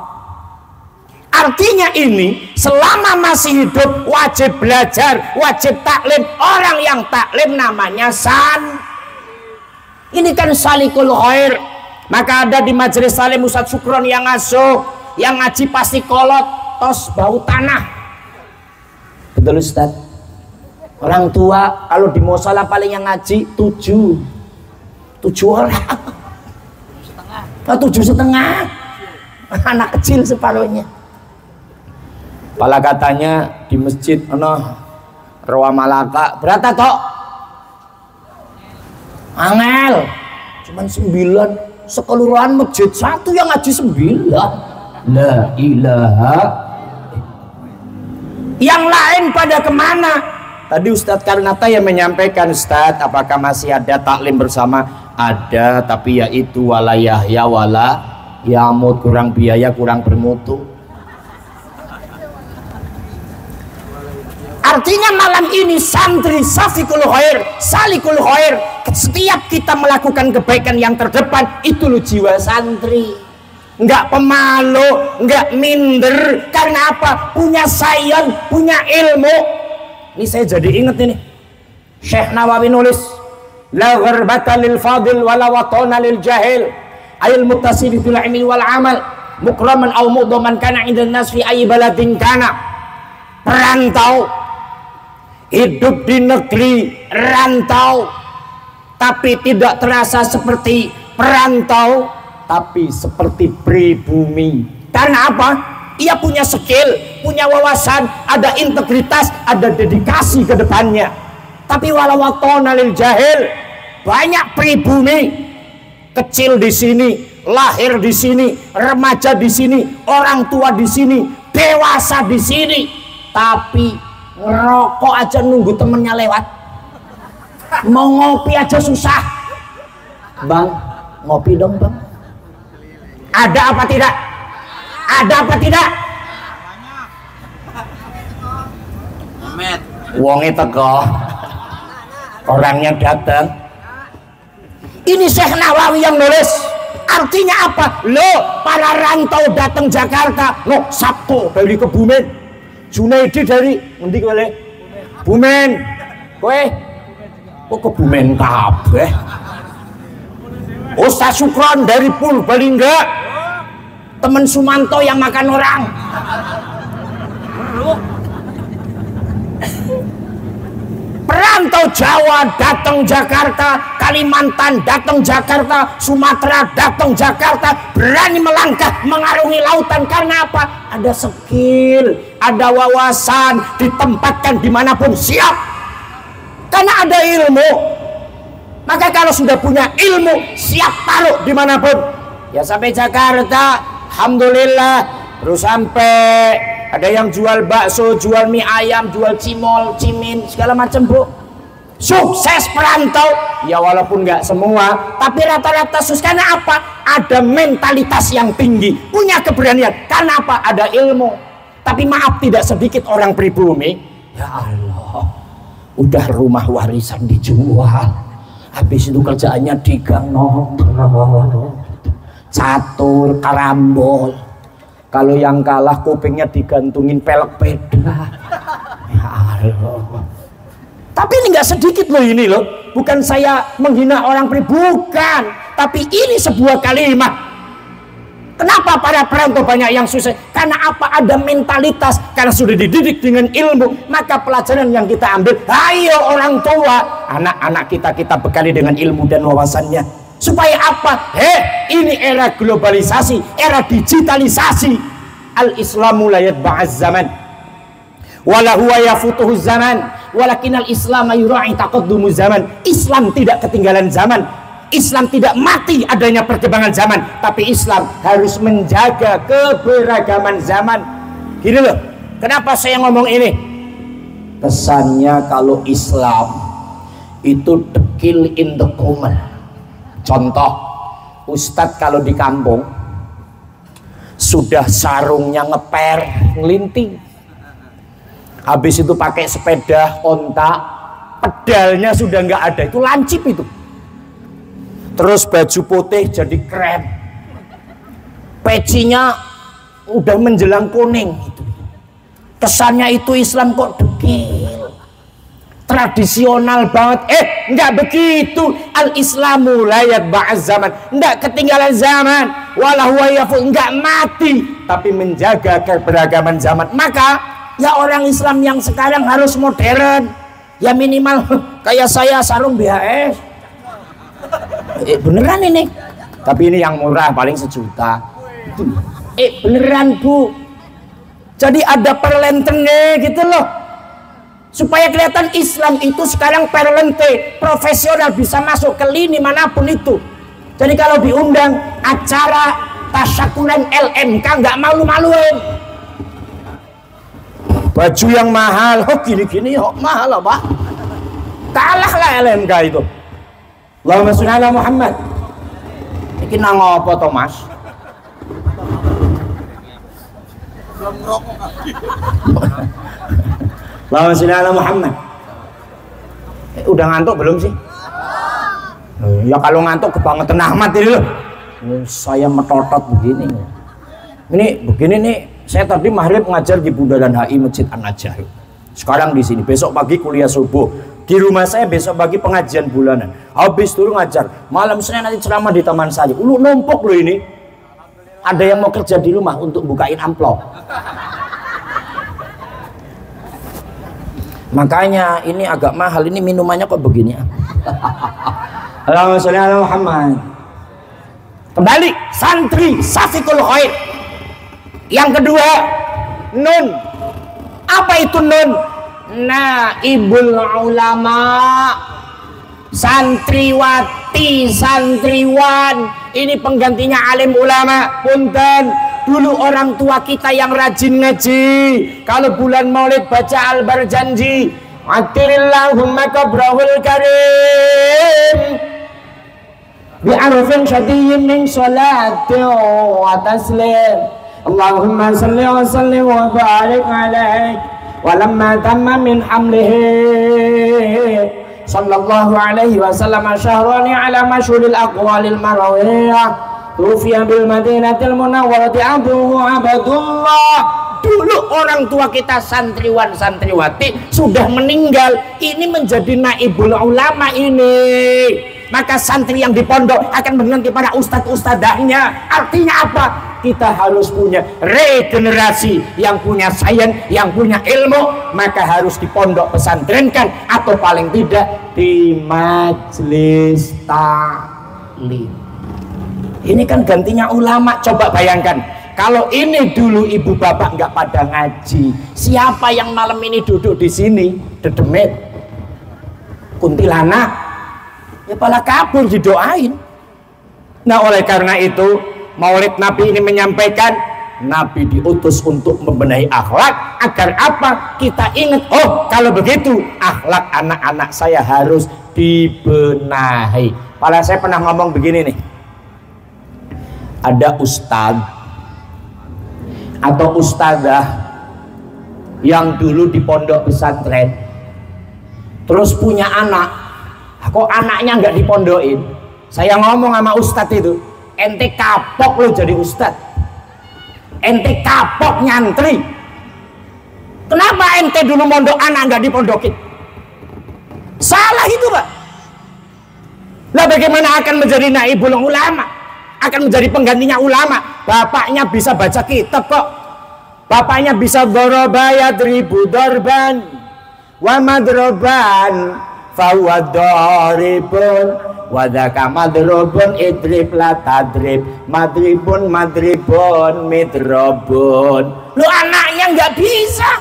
Artinya ini selama masih hidup wajib belajar, wajib taklim. Orang yang taklim namanya ini kan salikul khair. Maka ada di majelis salim Ustadz Syukron yang ngasuh, yang ngaji pasti kolot tos bau tanah. Betul Ustadz? Orang tua kalau di musola paling yang ngaji 7 orang, 7,5. Anak kecil separuhnya. Pala katanya di masjid Rawa Malaka berapa toh? Angel cuman 9, sekeluruhan masjid 1 yang ngaji 9. La ilaha. Yang lain pada kemana? Tadi Ustadz Karnata yang menyampaikan, Ustadz apakah masih ada taklim bersama? Ada, tapi yaitu wala yahya wala yamut, kurang biaya kurang bermutu. Artinya malam ini santri safikul khair, salikul khair, setiap kita melakukan kebaikan yang terdepan, itu lo jiwa santri. Enggak pemalu, enggak minder. Karena apa? Punya sains, punya ilmu. Ini saya jadi ingat ini, Syekh Nawawi nulis, la gharbata lil fadil wala watana lil jahil, ayil muttasibi bil ilmi wal amal mukraman aw mudaman kana indan nas fi ayyi baladin kana. Perantau hidup di negeri rantau, tapi tidak terasa seperti perantau, tapi seperti pribumi. Karena apa? Ia punya skill, punya wawasan, ada integritas, ada dedikasi ke depannya. Tapi walau watona lil jahil, banyak pribumi, kecil di sini, lahir di sini, remaja di sini, orang tua di sini, dewasa di sini, tapi ngerokok aja nunggu temennya lewat, mau ngopi aja susah. Bang, ngopi dong bang. Ada apa tidak? Ada apa tidak? Wonge teko, orangnya datang. Ini Syekh Nawawi yang nulis. Artinya apa? Lo para rantau datang Jakarta, lo Sabtu dari Kebumen, Junaidi dari nanti kole Bumen, kowe kok Kebumen kabeh. Ustaz Sukron dari Purbalingga, temen Sumanto yang makan orang. Perantau Jawa datang Jakarta, Kalimantan datang Jakarta, Sumatera datang Jakarta, berani melangkah mengarungi lautan. Karena apa? Ada skill, ada wawasan, ditempatkan dimanapun siap. Karena ada ilmu. Maka kalau sudah punya ilmu, siap taruh dimanapun. Ya sampai Jakarta, alhamdulillah. Terus sampai ada yang jual bakso, jual mie ayam, jual cimol, cimin, segala macam bu. Sukses perantau. Ya walaupun nggak semua, tapi rata-rata sukses. Karena apa? Ada mentalitas yang tinggi, punya keberanian. Karena apa? Ada ilmu. Tapi maaf, tidak sedikit orang pribumi. Ya Allah, udah rumah warisan dijual, habis itu kerjaannya digang nongkrong, catur, karambol. Kalau yang kalah kupingnya digantungin pelek peda. Ya Allah. Tapi ini nggak sedikit loh ini loh. Bukan saya menghina orang bukan. Tapi ini sebuah kalimat. Kenapa para perantau banyak yang sukses? Karena apa? Ada mentalitas. Karena sudah dididik dengan ilmu. Maka pelajaran yang kita ambil, ayo orang tua, anak-anak kita bekali dengan ilmu dan wawasannya. Supaya apa? Ini era globalisasi, era digitalisasi. Al-Islamu la yatba'az zaman wala huwa yafutuhu zaman walakinal Islam yura'i taqaddumuz zaman. Islam tidak ketinggalan zaman. Islam tidak mati adanya perkembangan zaman, tapi Islam harus menjaga keberagaman zaman. Gini loh, kenapa saya ngomong ini? Kesannya kalau Islam itu dekil in the common. Contoh, Ustadz kalau di kampung sudah sarungnya ngeper, ngelinting, habis itu pakai sepeda onta, pedalnya sudah nggak ada, itu lancip itu. Terus baju putih jadi krem, pecinya udah menjelang kuning gitu. Kesannya itu Islam kok dekil, tradisional banget. Enggak begitu. Al-Islamu la yatba'az zaman, enggak ketinggalan zaman, wala huwa yafu, enggak mati, tapi menjaga keberagaman zaman. Maka ya orang Islam yang sekarang harus modern. Ya minimal kayak saya sarung BHS. Beneran ini. Tapi ini yang murah paling 1 juta. Beneran bu. Jadi ada perlentennya gitu loh, supaya kelihatan Islam itu sekarang perlente, profesional, bisa masuk ke lini manapun itu. Jadi kalau diundang acara tasyakuran LMK nggak malu-maluin. baju yang mahal, oh gini-gini oh, mahal apa? Kalah lah LMK itu. Allahumma sholli ala Muhammad. Iki nang apa to, Mas? Allahumma sholli ala Muhammad. Udah ngantuk belum sih? Ya kalau ngantuk kebangetan Ahmad ini loh. Saya metotot begini. Ini begini nih, saya tadi maghrib ngajar di Bundaran HI Masjid An-Najah. Sekarang di sini, besok pagi kuliah subuh. Di rumah saya besok pagi pengajian bulanan. Habis dulu ngajar. Malam Senin nanti ceramah di Taman Sari. Lu numpuk loh ini. Ada yang mau kerja di rumah untuk bukain amplop. Makanya ini agak mahal. Ini minumannya kok begini? Allahumma sholli ala Muhammad. Kembali santri safikul khair. Yang kedua, nun. Apa itu nun? Naibul ulama. Santriwati, santriwan. Ini penggantinya alim ulama. Punten, dulu orang tua kita yang rajin ngaji, kalau bulan Maulid baca Al-Barjanji, atirillahumma qabrahul karim bi'arfin syadiyyin min salati wa taslim. Allahumma salli wa sallim wa barik alaik. Walamma tamma min hamlihi sallallahu alaihi wasallam syahrani ala masyhuril aqwalil marawiyah tufiya bil madinatil munawwarati abduhu abdullah. Dulu orang tua kita santriwan santriwati sudah meninggal, ini menjadi naibul ulama ini. Maka santri yang di pondok akan mengganti para ustadz-ustadzahnya. Artinya apa? Kita harus punya regenerasi, yang punya sains, yang punya ilmu, maka harus di pondok pesantrenkan atau paling tidak di majelis taklim. Ini kan gantinya ulama. Coba bayangkan, kalau ini dulu ibu bapak nggak pada ngaji, siapa yang malam ini duduk di sini? Dedemit, kuntilanak, ya pala kabur didoain. Nah oleh karena itu Maulid Nabi ini menyampaikan Nabi diutus untuk membenahi akhlak agar apa? Kita ingat, oh kalau begitu akhlak anak-anak saya harus dibenahi. Pala saya pernah ngomong begini nih, ada ustadz atau ustadzah yang dulu di pondok pesantren terus punya anak, kok anaknya nggak dipondokin. Saya ngomong sama ustadz itu, ente kapok lo jadi ustadz, ente kapok nyantri, kenapa ente dulu mondok anak nggak dipondokin? Salah itu pak. Lah bagaimana akan menjadi naibul ulama, akan menjadi penggantinya ulama? Bapaknya bisa baca kitab kok, bapaknya bisa doroba yadribu dorban wa madroban fahuwa doribun wadaka madrobun idrib la tadrib madribun madribun midrobun. Lu anaknya nggak bisa,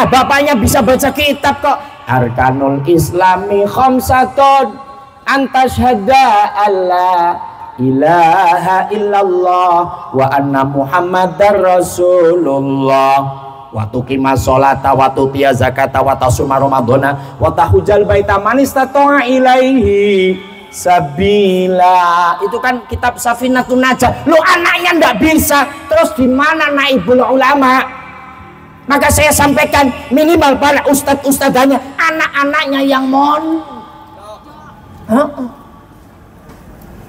bapaknya bisa baca kitab kok. Arkanul islami khamsatun antashhada alla ilaha illallah wa anna muhammadar rasulullah wa tuqima sholata wa tutiya zakata wa tasuma ramadhana wa tahujjal baita man istata'a ilaihi sabila. Itu kan kitab Safinatun Najah. Lu anaknya ndak bisa, terus di mana naibul ulama? Maka saya sampaikan minimal para ustadz-ustadzanya anak-anaknya yang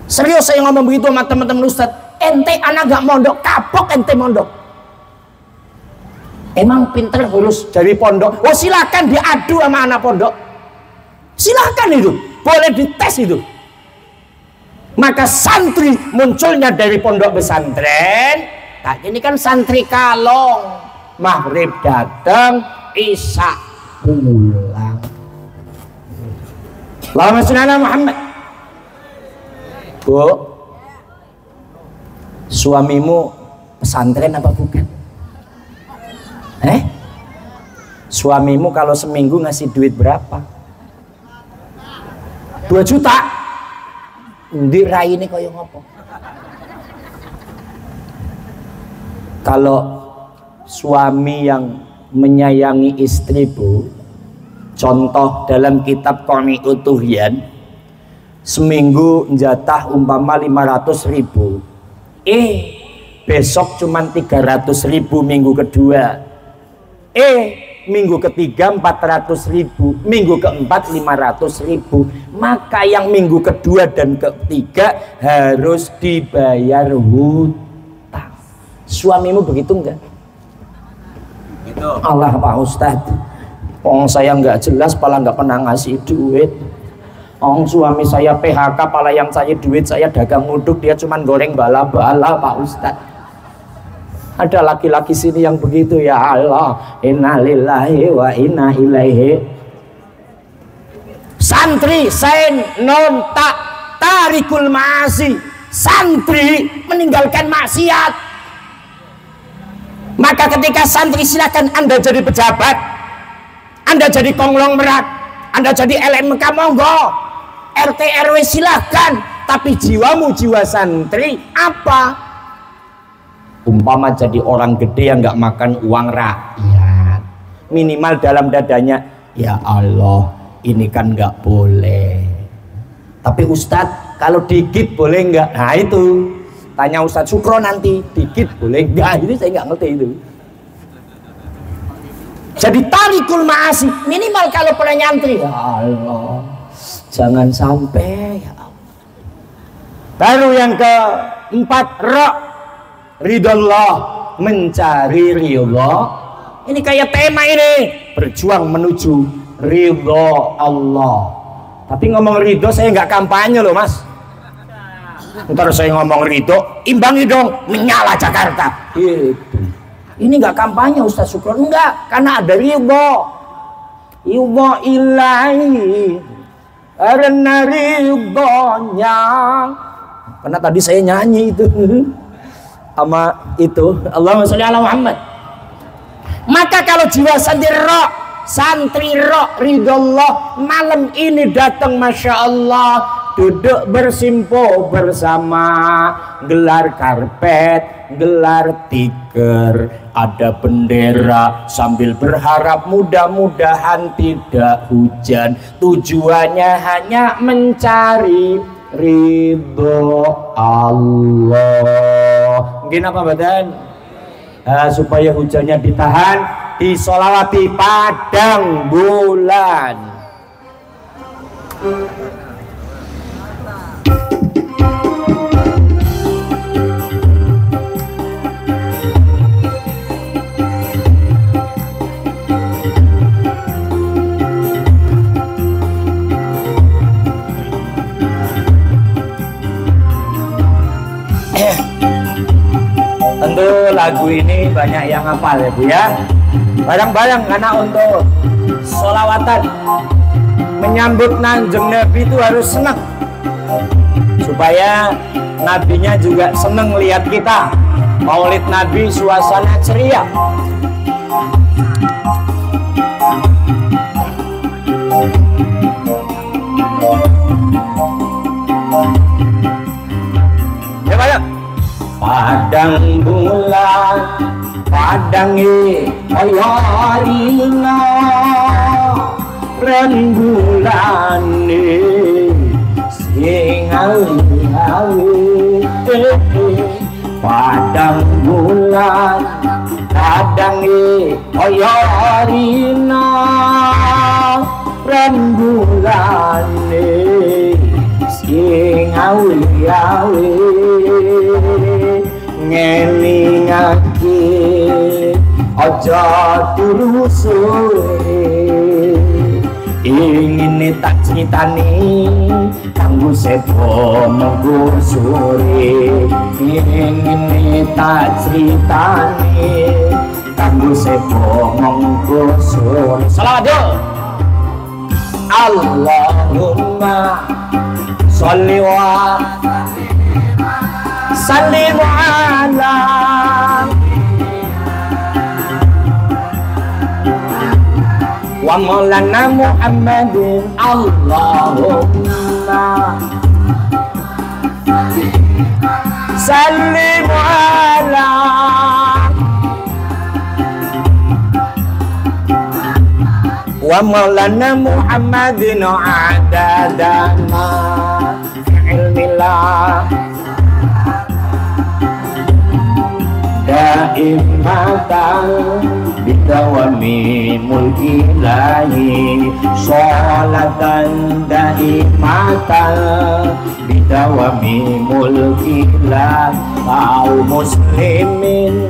serius saya ngomong begitu sama teman-teman ustadz. Ente anak gak mondok, kapok ente mondok. Emang pinter harus dari pondok? Oh silakan diadu sama anak pondok, silakan, itu boleh dites itu. Maka santri munculnya dari pondok pesantren. Nah ini kan santri kalong, maghrib datang, isya pulang. Allahumma sholli ala Muhammad. Bu, suamimu pesantren apa bukan? Suamimu kalau seminggu ngasih duit berapa? 2 juta. Ndi rai ini kaya ngopo? Kalau suami yang menyayangi istri, Bu. Contoh dalam kitab Qami'ut Tuhyan, seminggu jatah umpama 500.000, besok cuman 300.000 minggu kedua, minggu ketiga 400.000, minggu keempat 500.000. Maka yang minggu kedua dan ketiga harus dibayar hutang. Suamimu begitu enggak? Gitu. Allah Pak Ustadz, saya nggak jelas, pala nggak pernah ngasih duit. Suami saya PHK, pala yang saya duit, saya dagang uduk, dia cuman goreng bala-bala Pak Ustadz. Ada laki-laki sini yang begitu, ya Allah. Innalillahi wa inna ilaihi. Santri sen non tak tarikul ma'asi, santri meninggalkan maksiat. Maka ketika santri, silakan Anda jadi pejabat, Anda jadi konglomerat, Anda jadi LMK, monggo, RT RW silahkan, tapi jiwamu jiwa santri apa? Umpama jadi orang gede yang nggak makan uang rakyat, minimal dalam dadanya, ya Allah, ini kan nggak boleh. Tapi Ustadz, kalau dikit boleh nggak? Nah itu tanya Ustadz Sukro nanti, dikit boleh nggak? Ini saya nggak ngerti itu. Jadi tarikul ma'asi, minimal kalau pernah nyantri, ya Allah, jangan sampai, ya Allah. Baru yang keempat, ridhollah, mencari ridho. Ini kayak tema ini, berjuang menuju ridho Allah. Tapi ngomong ridho saya nggak kampanye loh Mas. Ntar saya ngomong ridho, imbangi dong, menyala Jakarta. Gitu. Ini nggak kampanye Ustaz Sukron, enggak, karena ada ridho. Ridho ilahi, karena ridhonya. Karena tadi saya nyanyi itu sama itu, Allahumma sholli ala Muhammad. Maka kalau jiwa santri ridhollah, malam ini datang, Masya Allah, duduk bersimpo bersama, gelar karpet, gelar tikar, ada bendera, sambil berharap mudah-mudahan tidak hujan. Tujuannya hanya mencari ridho Allah. Mungkin apa badan? Supaya hujannya ditahan, disolawati padang bulan. Tentu lagu ini banyak yang hafal ya Bu ya. Barang-barang karena untuk sholawatan menyambut Nanjeng Nabi itu harus senang, supaya Nabinya juga senang lihat kita. Maulid Nabi suasana ceria. Ya banyak. Padang bulan, padangi ayarina, rembulan sing awi-awi. Padang bulan, padangi ayarina, rembulan sing awi-awi. Ngelingake aja turu suwe, ingin tak critani kanggo sepo mengko sore. Ingin tak critani kanggo sepo mengko sore. Salawat Allahumma sholli wa sallim ala wa maulana Muhammadin. Allahumma sallim ala wa maulana Muhammadin adadama fi ilmillah daimatan bidawami mulki lahi sholatan daimatan bidawami mulki lahi kaum muslimin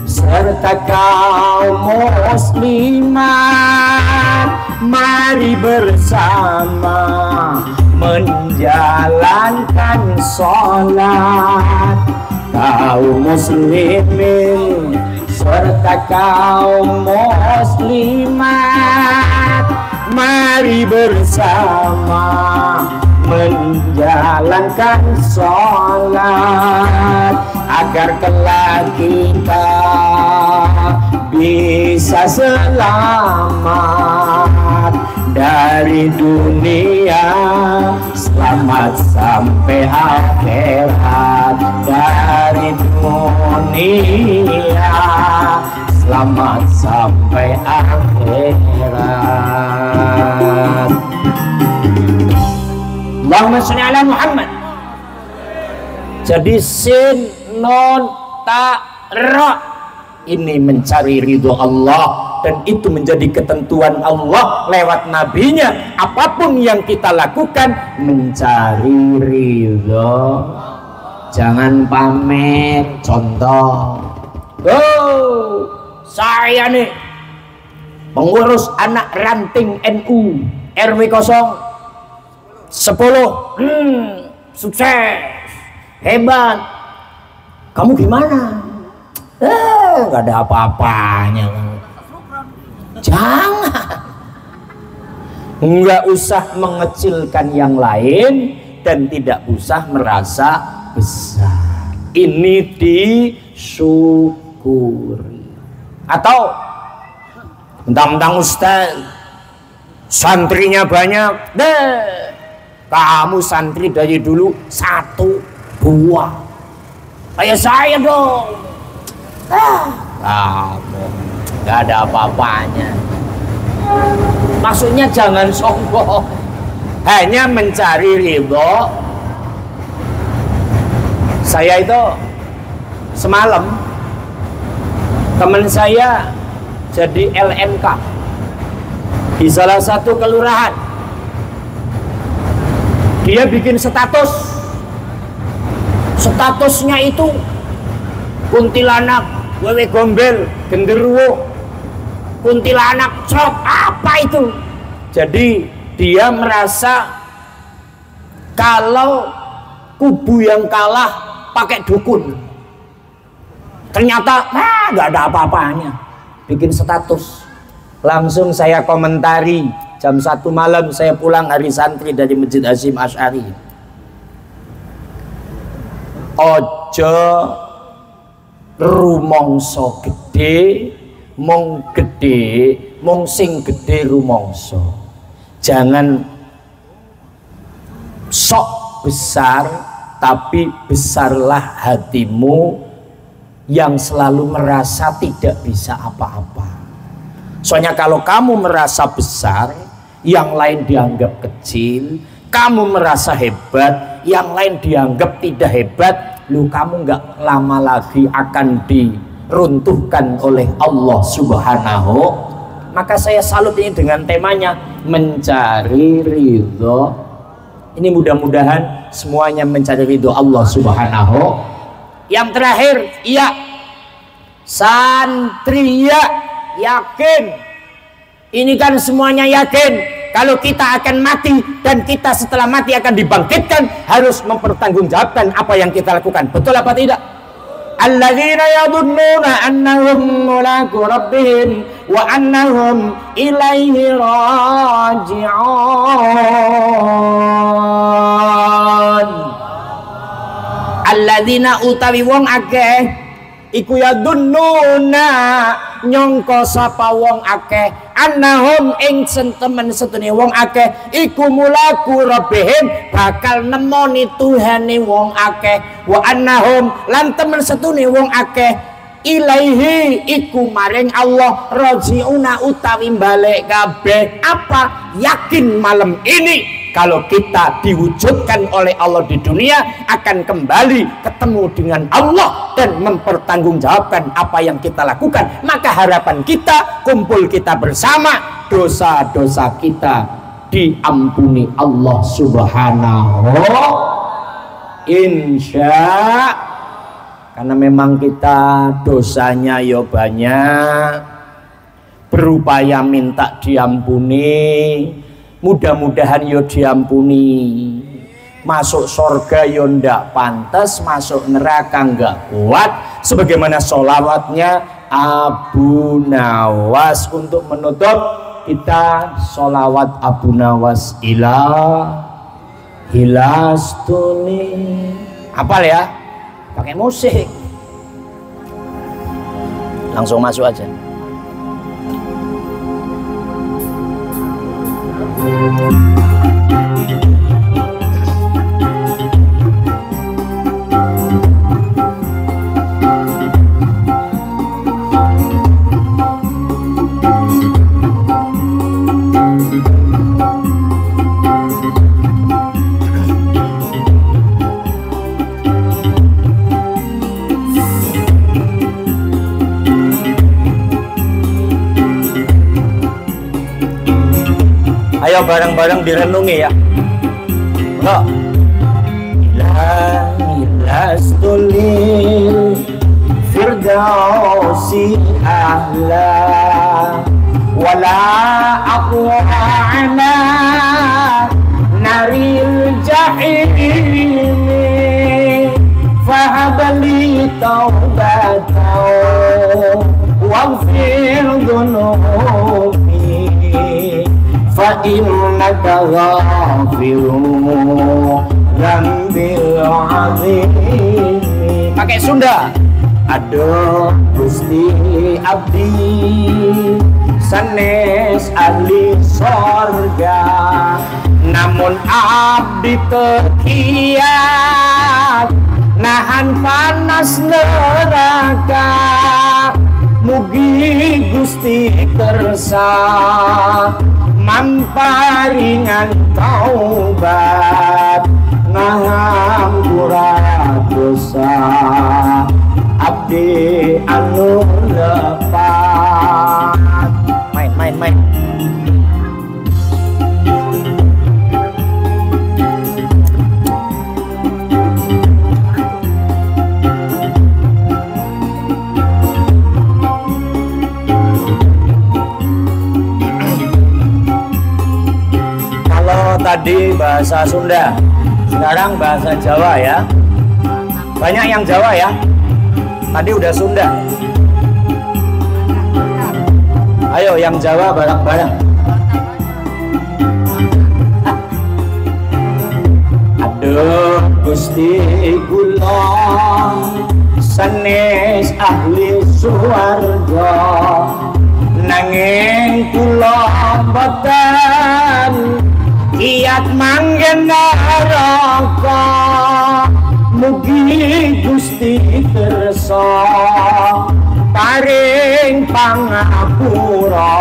serta kaum muslimat mari bersama menjalankan sholat kaum muslimin serta kaum muslimat mari bersama menjalankan sholat agar kelak kita bisa selamat dari dunia, selamat sampai akhirat. Dari dunia, selamat sampai akhirat. Allahumma sholli ala Muhammad. Jadi sin non ta ra ini mencari ridho Allah, dan itu menjadi ketentuan Allah lewat nabinya. Apapun yang kita lakukan mencari ridho, jangan pamer. Contoh, saya nih pengurus anak ranting NU RW 010, sukses, hebat. Kamu gimana? Gak ada apa-apanya. Jangan, nggak usah mengecilkan yang lain dan tidak usah merasa besar. Ini disyukuri. Atau mentang-mentang ustaz, santrinya banyak, kamu santri dari dulu 1, 2, kayak saya dong. Kamu gak ada apa-apanya. Maksudnya jangan sombong, hanya mencari ridho. Saya itu semalam teman saya jadi LNK di salah satu kelurahan. Dia bikin statusnya itu kuntilanak, wewe gombel, genderuwo, kuntilanak, cok, apa itu? Jadi dia merasa kalau kubu yang kalah pakai dukun. Ternyata gak ada apa-apanya. Bikin status. Langsung saya komentari. Jam 1 malam saya pulang hari santri dari Masjid Hasyim Asy'ari. Ojo rumongso gede, mong sing gede rumongso. Jangan sok besar, tapi besarlah hatimu yang selalu merasa tidak bisa apa-apa. Soalnya kalau kamu merasa besar, yang lain dianggap kecil. Kamu merasa hebat, yang lain dianggap tidak hebat. Kamu nggak lama lagi akan diruntuhkan oleh Allah Subhanahu. Maka saya salut ini dengan temanya mencari ridho. Ini mudah-mudahan semuanya mencari ridho Allah Subhanahu. Yang terakhir, iya, santri ya, yakin. Ini kan semuanya yakin kalau kita akan mati, dan kita setelah mati akan dibangkitkan, harus mempertanggungjawabkan apa yang kita lakukan. Betul apa tidak? Alladzina yadhunnuna annahum mulaqu rabbihim wa annahum ilaihi raji'un. Alladzina utawi wong akeh iku yadhunnuna nyangka sapa wong akeh annahum ing temen setune wong akeh iku mulaku rabbihim bakal nemoni Tuhane wong akeh wa annahum lan temen setune wong akeh ilaihi iku maring Allah rajiuna utawi balik kabeh. Apa? Yakin malam ini kalau kita diwujudkan oleh Allah di dunia akan kembali ketemu dengan Allah dan mempertanggungjawabkan apa yang kita lakukan. Maka harapan kita, kumpul kita bersama, dosa-dosa kita diampuni Allah Subhanahu. Insya, karena memang kita dosanya ya banyak, berupaya minta diampuni, mudah-mudahan yo diampuni. Masuk surga yo ndak pantas, masuk neraka nggak kuat. Sebagaimana sholawatnya Abu Nawas. Untuk menutup kita sholawat Abu Nawas hilastuni. Hafal ya, pakai musik. Langsung masuk aja. Ayo bareng-bareng direnungi ya. Enggak. Ilastulil firdausi ahla wala aqwa'ana naril jahimi fahabali taubatau waghfir dhunubi fa innaka ghafirun dzambil azim. Pakai Sunda. Aduh Gusti abdi sanes ahli sorga, namun abdi terkiat nahan panas neraka. Mugi Gusti kersa mamparingan taubat ngahampura dosa abdi anu lepat. Main. Tadi bahasa Sunda, sekarang bahasa Jawa ya. Banyak yang Jawa ya. Tadi udah Sunda. Ayo yang Jawa bareng-bareng. Aduh Gusti kula sanes ahli swarga, nanging kula boten kiat manggen neraka. Mugi Gusti kersa paring pangapura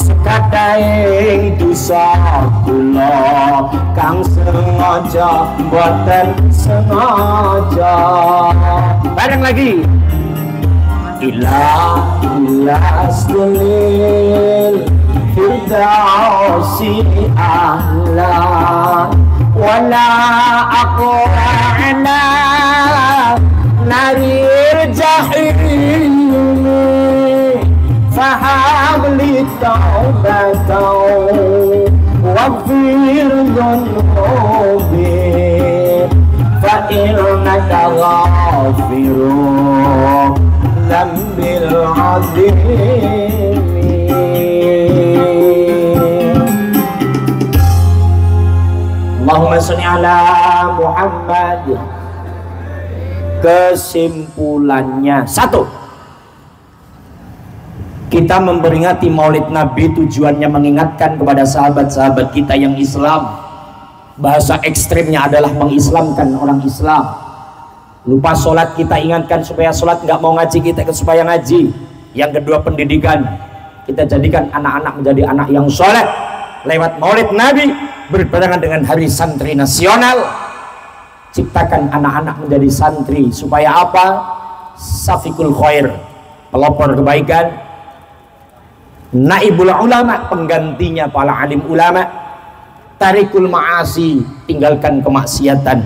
sekadaing dosa kula kang sengaja boten sengaja. Bareng lagi. Ilastulil firdausi ahla wala aqwa'ana narir jahimi fahabli taubatau waghfir dhunubi fa innaka ghafirun dzambil azim. Allahumma sholli ala Muhammad. Kesimpulannya, satu, kita memperingati Maulid Nabi tujuannya mengingatkan kepada sahabat-sahabat kita yang Islam. Bahasa ekstrimnya adalah mengislamkan orang Islam. Lupa sholat kita ingatkan supaya sholat, nggak mau ngaji kita supaya ngaji. Yang kedua pendidikan, kita jadikan anak-anak menjadi anak yang soleh lewat maulid Nabi berbarengan dengan hari santri nasional. Ciptakan anak-anak menjadi santri supaya apa? Safikul khair, pelopor kebaikan. Naibul ulama, penggantinya para alim ulama. Tarikul ma'asi, tinggalkan kemaksiatan.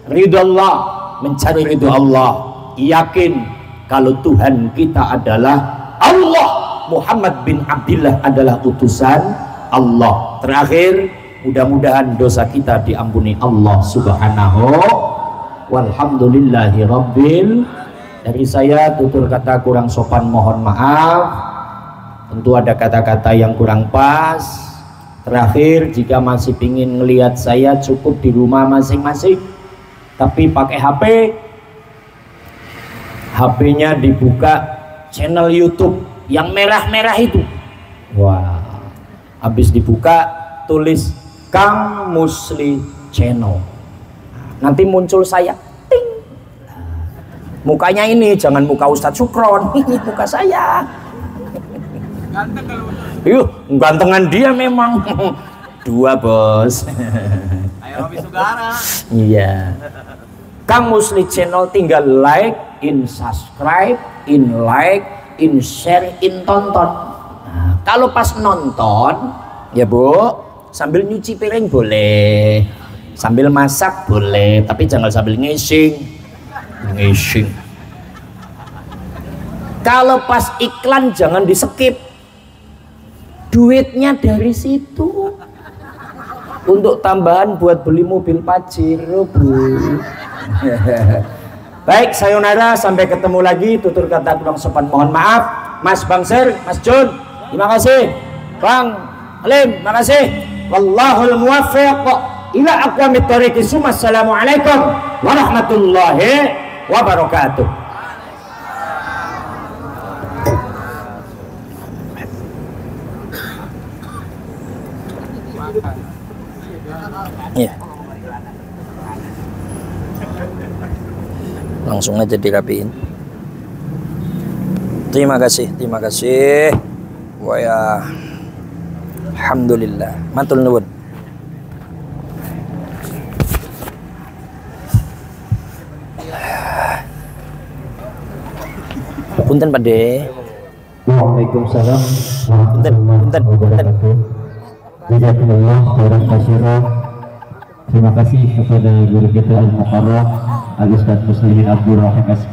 Ridullah, mencari ridho Allah. Yakin kalau Tuhan kita adalah Allah, Muhammad bin Abdillah adalah utusan Allah. Terakhir, mudah-mudahan dosa kita diampuni Allah subhanahu. Walhamdulillahi rabbil. Dari saya tutur kata kurang sopan mohon maaf. Tentu ada kata-kata yang kurang pas. Terakhir, jika masih ingin melihat saya cukup di rumah masing-masing, tapi pakai HP, HP-nya dibuka channel YouTube yang merah-merah itu. Wah, habis dibuka tulis Kang Musli Channel. Nanti muncul saya, ting. Mukanya ini jangan muka Ustadz Sukron, ini muka saya. Ganteng kalau Yuh, gantengan dia memang. Dua bos. Ayo Robi Sugara. Iya. Kang Musli Channel, tinggal like, in subscribe, in like, in share, in tonton. Nah, kalau pas nonton, ya Bu, sambil nyuci piring boleh, sambil masak boleh, tapi jangan sambil ngising. Ngising. Kalau pas iklan jangan di skip. Duitnya dari situ untuk tambahan buat beli mobil Pajero, Bu. Baik, sayonara, sampai ketemu lagi. Tutur kata kurang sopan mohon maaf. Mas Bangser, Mas Jun, terima kasih. Bang Alim, terima kasih. Wallahul muwaffiq ila aqwamit thoriq. Assalamualaikum warahmatullahi wabarakatuh. Iya. Langsung aja dirapiin. Terima kasih, terima kasih. Wah ya, alhamdulillah. Matur nuwun. Punten Pak De. Waalaikumsalam Punten, punten, punten. Jazakumullah khairan katsiran. Terima kasih kepada guru kita Al-Mukarram Al-Ustaz Muslimin Abdul Rahim